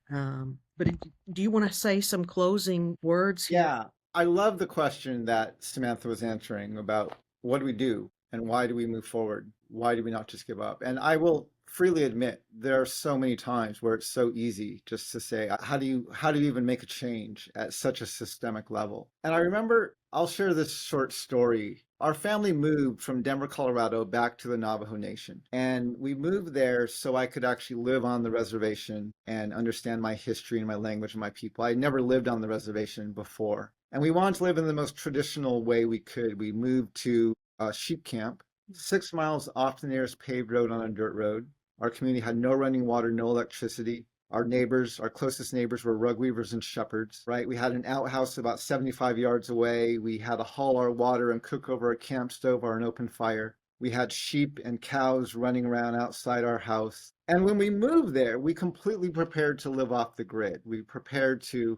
But do you want to say some closing words here? Yeah, I love the question that Samantha was answering about what do we do and why do we move forward? Why do we not just give up? And I will freely admit there are so many times where it's so easy just to say, how do you even make a change at such a systemic level? And I remember, I'll share this short story. Our family moved from Denver, Colorado back to the Navajo Nation. And we moved there so I could actually live on the reservation and understand my history and my language and my people. I never lived on the reservation before. And we wanted to live in the most traditional way we could. We moved to a sheep camp 6 miles off the nearest paved road on a dirt road. Our community had no running water, no electricity. Our neighbors, our closest neighbors, were rug weavers and shepherds, right? We had an outhouse about 75 yards away. We had to haul our water and cook over a camp stove or an open fire. We had sheep and cows running around outside our house. And when we moved there, we completely prepared to live off the grid. We prepared to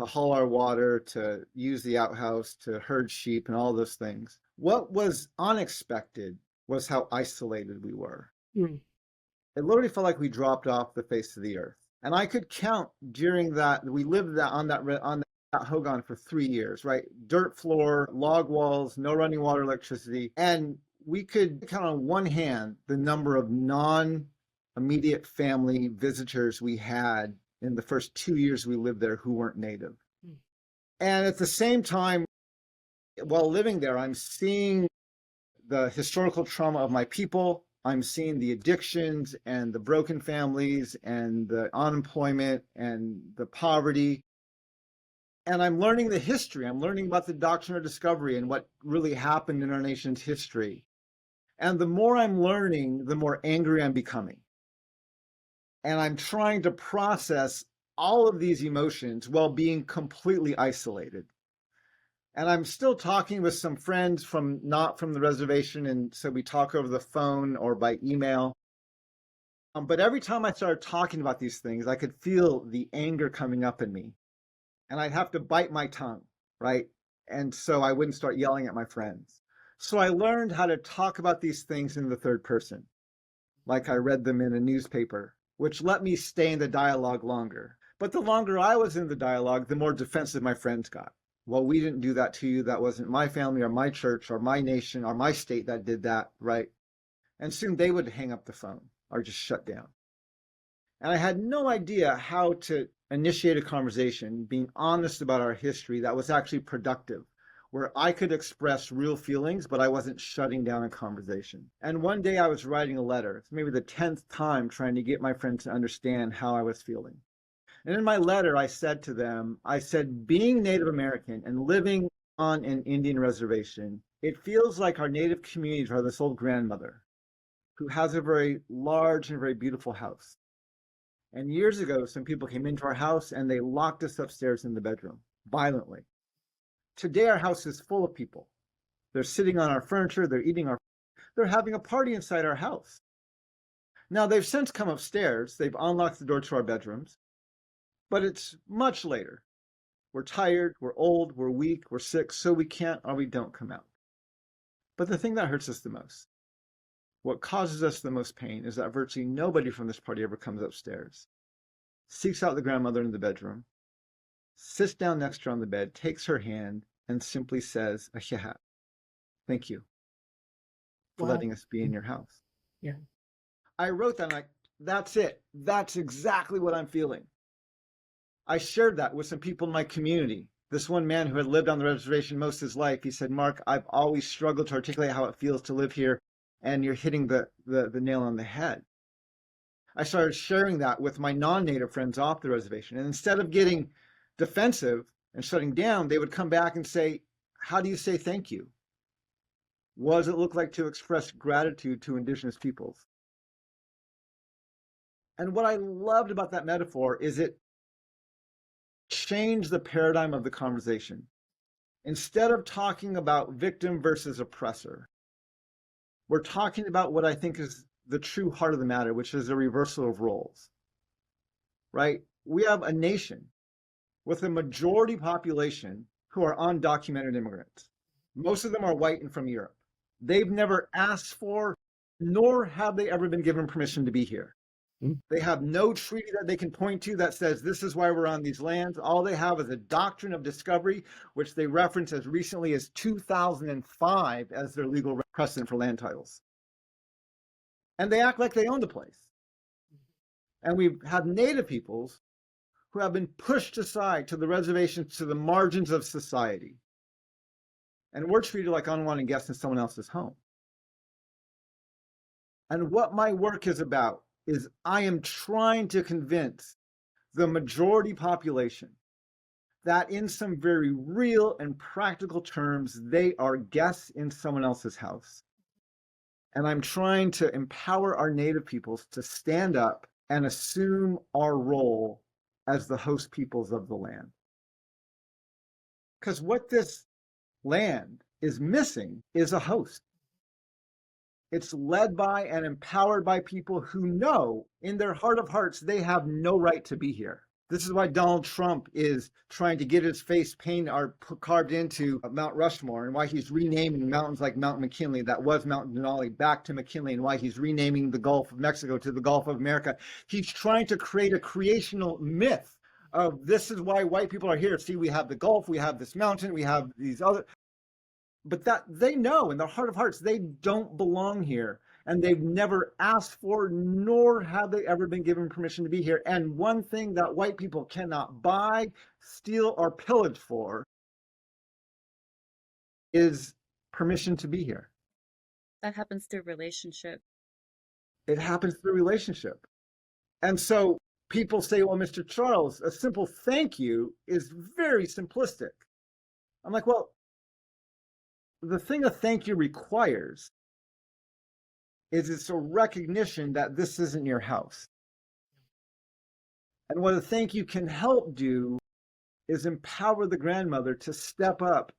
haul our water, to use the outhouse, to herd sheep and all those things. What was unexpected was how isolated we were. Mm. It literally felt like we dropped off the face of the earth. And I could count during that, we lived on that Hogan for 3 years, right? Dirt floor, log walls, no running water, electricity. And we could count on one hand the number of non-immediate family visitors we had in the first 2 years we lived there who weren't native. Mm. And at the same time, while living there, I'm seeing the historical trauma of my people. I'm seeing the addictions and the broken families and the unemployment and the poverty. And I'm learning the history. I'm learning about the Doctrine of Discovery and what really happened in our nation's history. And the more I'm learning, the more angry I'm becoming. And I'm trying to process all of these emotions while being completely isolated. And I'm still talking with some friends not from the reservation, and so we talk over the phone or by email. But every time I started talking about these things, I could feel the anger coming up in me. And I'd have to bite my tongue, right? And so I wouldn't start yelling at my friends. So I learned how to talk about these things in the third person, like I read them in a newspaper, which let me stay in the dialogue longer. But the longer I was in the dialogue, the more defensive my friends got. Well, we didn't do that to you. That wasn't my family or my church or my nation or my state that did that, right? And soon they would hang up the phone or just shut down. And I had no idea how to initiate a conversation, being honest about our history that was actually productive, where I could express real feelings, but I wasn't shutting down a conversation. And one day I was writing a letter. It's maybe the 10th time trying to get my friends to understand how I was feeling. And in my letter, I said to them, being Native American and living on an Indian reservation, it feels like our Native communities are this old grandmother who has a very large and very beautiful house. And years ago, some people came into our house and they locked us upstairs in the bedroom violently. Today, our house is full of people. They're sitting on our furniture, they're having a party inside our house. Now, they've since come upstairs, they've unlocked the door to our bedrooms. But it's much later. We're tired, we're old, we're weak, we're sick, so we can't or we don't come out. But the thing that hurts us the most, what causes us the most pain, is that virtually nobody from this party ever comes upstairs, seeks out the grandmother in the bedroom, sits down next to her on the bed, takes her hand, and simply says, "Ahihat, thank you for letting us be in your house." Yeah. I wrote that, like, that's it. That's exactly what I'm feeling. I shared that with some people in my community. This one man who had lived on the reservation most of his life, he said, "Mark, I've always struggled to articulate how it feels to live here, and you're hitting the nail on the head." I started sharing that with my non-native friends off the reservation. And instead of getting defensive and shutting down, they would come back and say, how do you say thank you? What does it look like to express gratitude to Indigenous peoples? And what I loved about that metaphor is it changed the paradigm of the conversation. Instead of talking about victim versus oppressor, we're talking about what I think is the true heart of the matter, which is a reversal of roles, right? We have a nation with a majority population who are undocumented immigrants. Most of them are white and from Europe. They've never asked for, nor have they ever been given permission to be here. They have no treaty that they can point to that says this is why we're on these lands. All they have is a doctrine of discovery, which they reference as recently as 2005 as their legal precedent for land titles. And they act like they own the place. And we have native peoples who have been pushed aside to the reservations, to the margins of society. And we're treated like unwanted guests in someone else's home. And what my work is about is I am trying to convince the majority population that in some very real and practical terms, they are guests in someone else's house. And I'm trying to empower our native peoples to stand up and assume our role as the host peoples of the land. Because what this land is missing is a host. It's led by and empowered by people who know in their heart of hearts they have no right to be here. This is why Donald Trump is trying to get his face painted or carved into Mount Rushmore, and why he's renaming mountains like Mount McKinley, that was Mount Denali, back to McKinley, and why he's renaming the Gulf of Mexico to the Gulf of America. He's trying to create a creational myth of this is why white people are here. See, we have the Gulf, we have this mountain, we have these other, but that they know in their heart of hearts, they don't belong here. And they've never asked for, nor have they ever been given permission to be here. And one thing that white people cannot buy, steal, or pillage for is permission to be here. That happens through relationship. It happens through relationship. And so people say, well, Mr. Charles, a simple thank you is very simplistic. I'm like, well, the thing a thank you requires is it's a recognition that this isn't your house. And what a thank you can help do is empower the grandmother to step up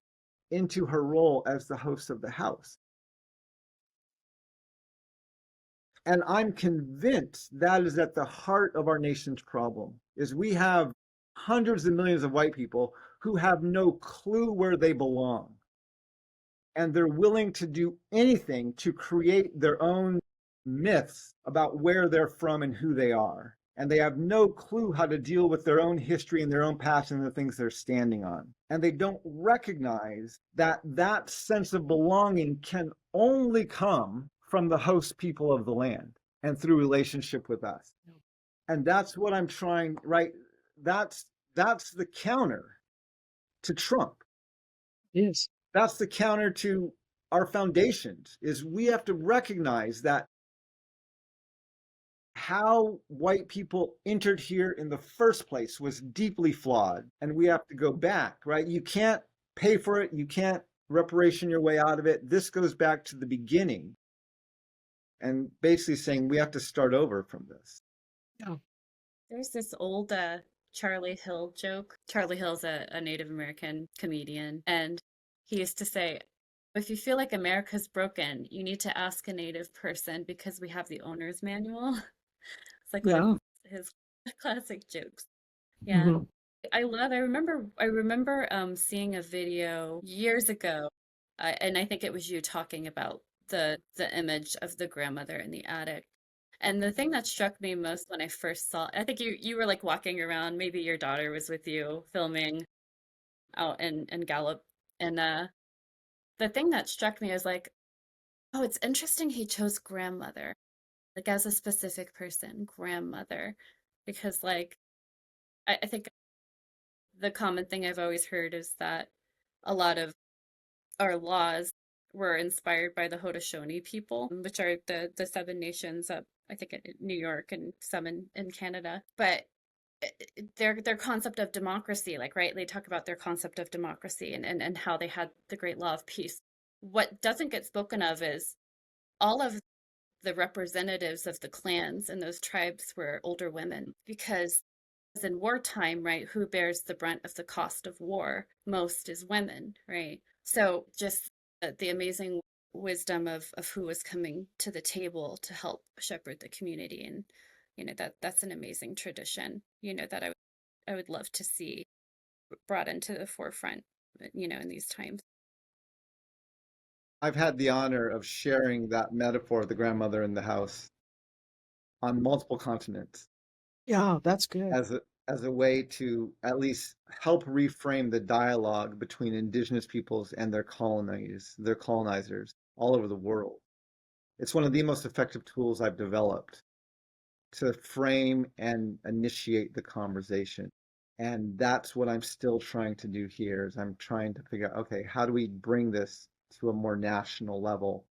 into her role as the host of the house. And I'm convinced that is at the heart of our nation's problem, is we have hundreds of millions of white people who have no clue where they belong. And they're willing to do anything to create their own myths about where they're from and who they are. And they have no clue how to deal with their own history and their own past and the things they're standing on. And they don't recognize that that sense of belonging can only come from the host people of the land and through relationship with us. And that's what I'm trying, right? That's the counter to Trump. Yes. That's the counter to our foundations, is we have to recognize that how white people entered here in the first place was deeply flawed, and we have to go back, right? You can't pay for it. You can't reparation your way out of it. This goes back to the beginning and basically saying we have to start over from this. Yeah. There's this old Charlie Hill joke. Charlie Hill's a Native American comedian, and he used to say, if you feel like America's broken, you need to ask a Native person because we have the owner's manual. It's like one of his classic jokes. Yeah. Mhm. I remember seeing a video years ago, and I think it was you talking about the image of the grandmother in the attic. And the thing that struck me most when I first saw, I think you were like walking around, maybe your daughter was with you filming out in Gallup. And the thing that struck me is like, oh, it's interesting he chose grandmother, like as a specific person, grandmother, because like I think the common thing I've always heard is that a lot of our laws were inspired by the Haudenosaunee people, which are the seven nations up, I think, in New York and some in Canada. But their concept of democracy, like, right, they talk about their concept of democracy and how they had the great law of peace. What doesn't get spoken of is all of the representatives of the clans and those tribes were older women, because in wartime, right, who bears the brunt of the cost of war most is women, right? So just the amazing wisdom of who was coming to the table to help shepherd the community. And that's an amazing tradition, that I would love to see brought into the forefront, in these times. I've had the honor of sharing that metaphor of the grandmother in the house on multiple continents Yeah, that's good. as a way to at least help reframe the dialogue between indigenous peoples and their colonizers all over the world. It's one of the most effective tools I've developed to frame and initiate the conversation. And that's what I'm still trying to do here, is I'm trying to figure out, okay, how do we bring this to a more national level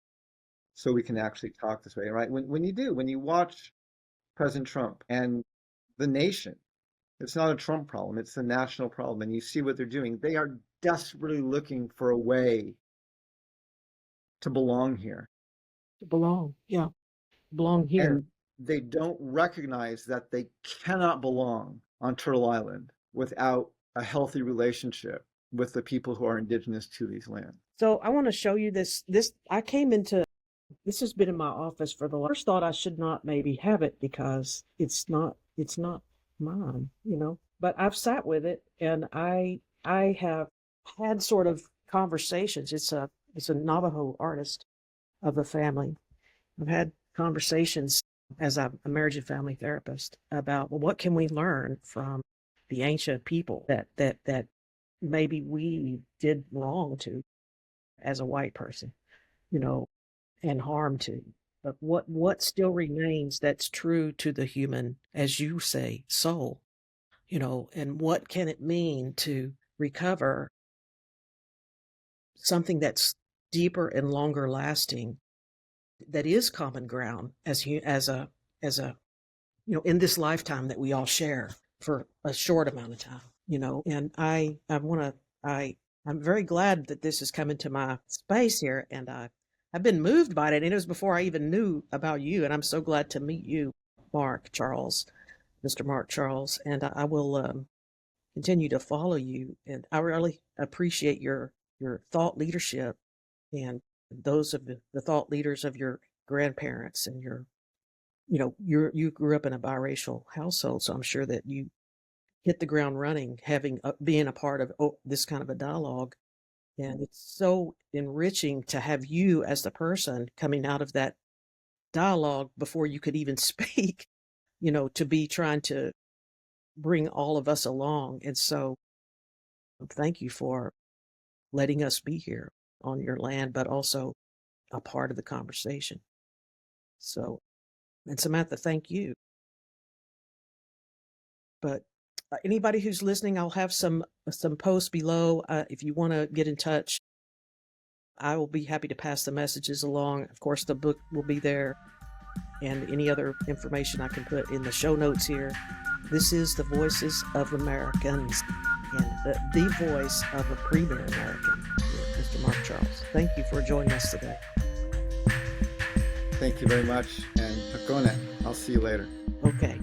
so we can actually talk this way, right? When you watch President Trump and the nation, it's not a Trump problem, it's a national problem. And you see what they're doing. They are desperately looking for a way to belong here. To belong. Yeah. Belong here. And they don't recognize that they cannot belong on Turtle Island without a healthy relationship with the people who are indigenous to these lands. So I want to show you this. This has been in my office for the first thought I should not maybe have it because it's not mine, but I've sat with it and I have had sort of conversations. It's a Navajo artist of the family. I've had conversations as a marriage and family therapist about, well, what can we learn from the ancient people that maybe we did wrong to as a white person, and harm to. But what still remains that's true to the human, as you say, soul, and what can it mean to recover something that's deeper and longer lasting, that is common ground as a in this lifetime that we all share for a short amount of time, and I'm very glad that this has come into my space here, and I've been moved by it, and it was before I even knew about you, and I'm so glad to meet you, Mr. Mark Charles, and I will continue to follow you, and I really appreciate your thought leadership and those of the thought leaders of your grandparents, and you grew up in a biracial household, so I'm sure that you hit the ground running, being a part of this kind of a dialogue. And it's so enriching to have you as the person coming out of that dialogue before you could even speak, to be trying to bring all of us along. And so thank you for letting us be here on your land, but also a part of the conversation. So, and Samantha, thank you. But anybody who's listening, I'll have some posts below. If you want to get in touch, I will be happy to pass the messages along. Of course, the book will be there, and any other information I can put in the show notes here. This is the Voices of Americans, and the voice of a premier American, Mr. Mark Charles. Thank you for joining us today. Thank you very much, and Hakone. I'll see you later. Okay.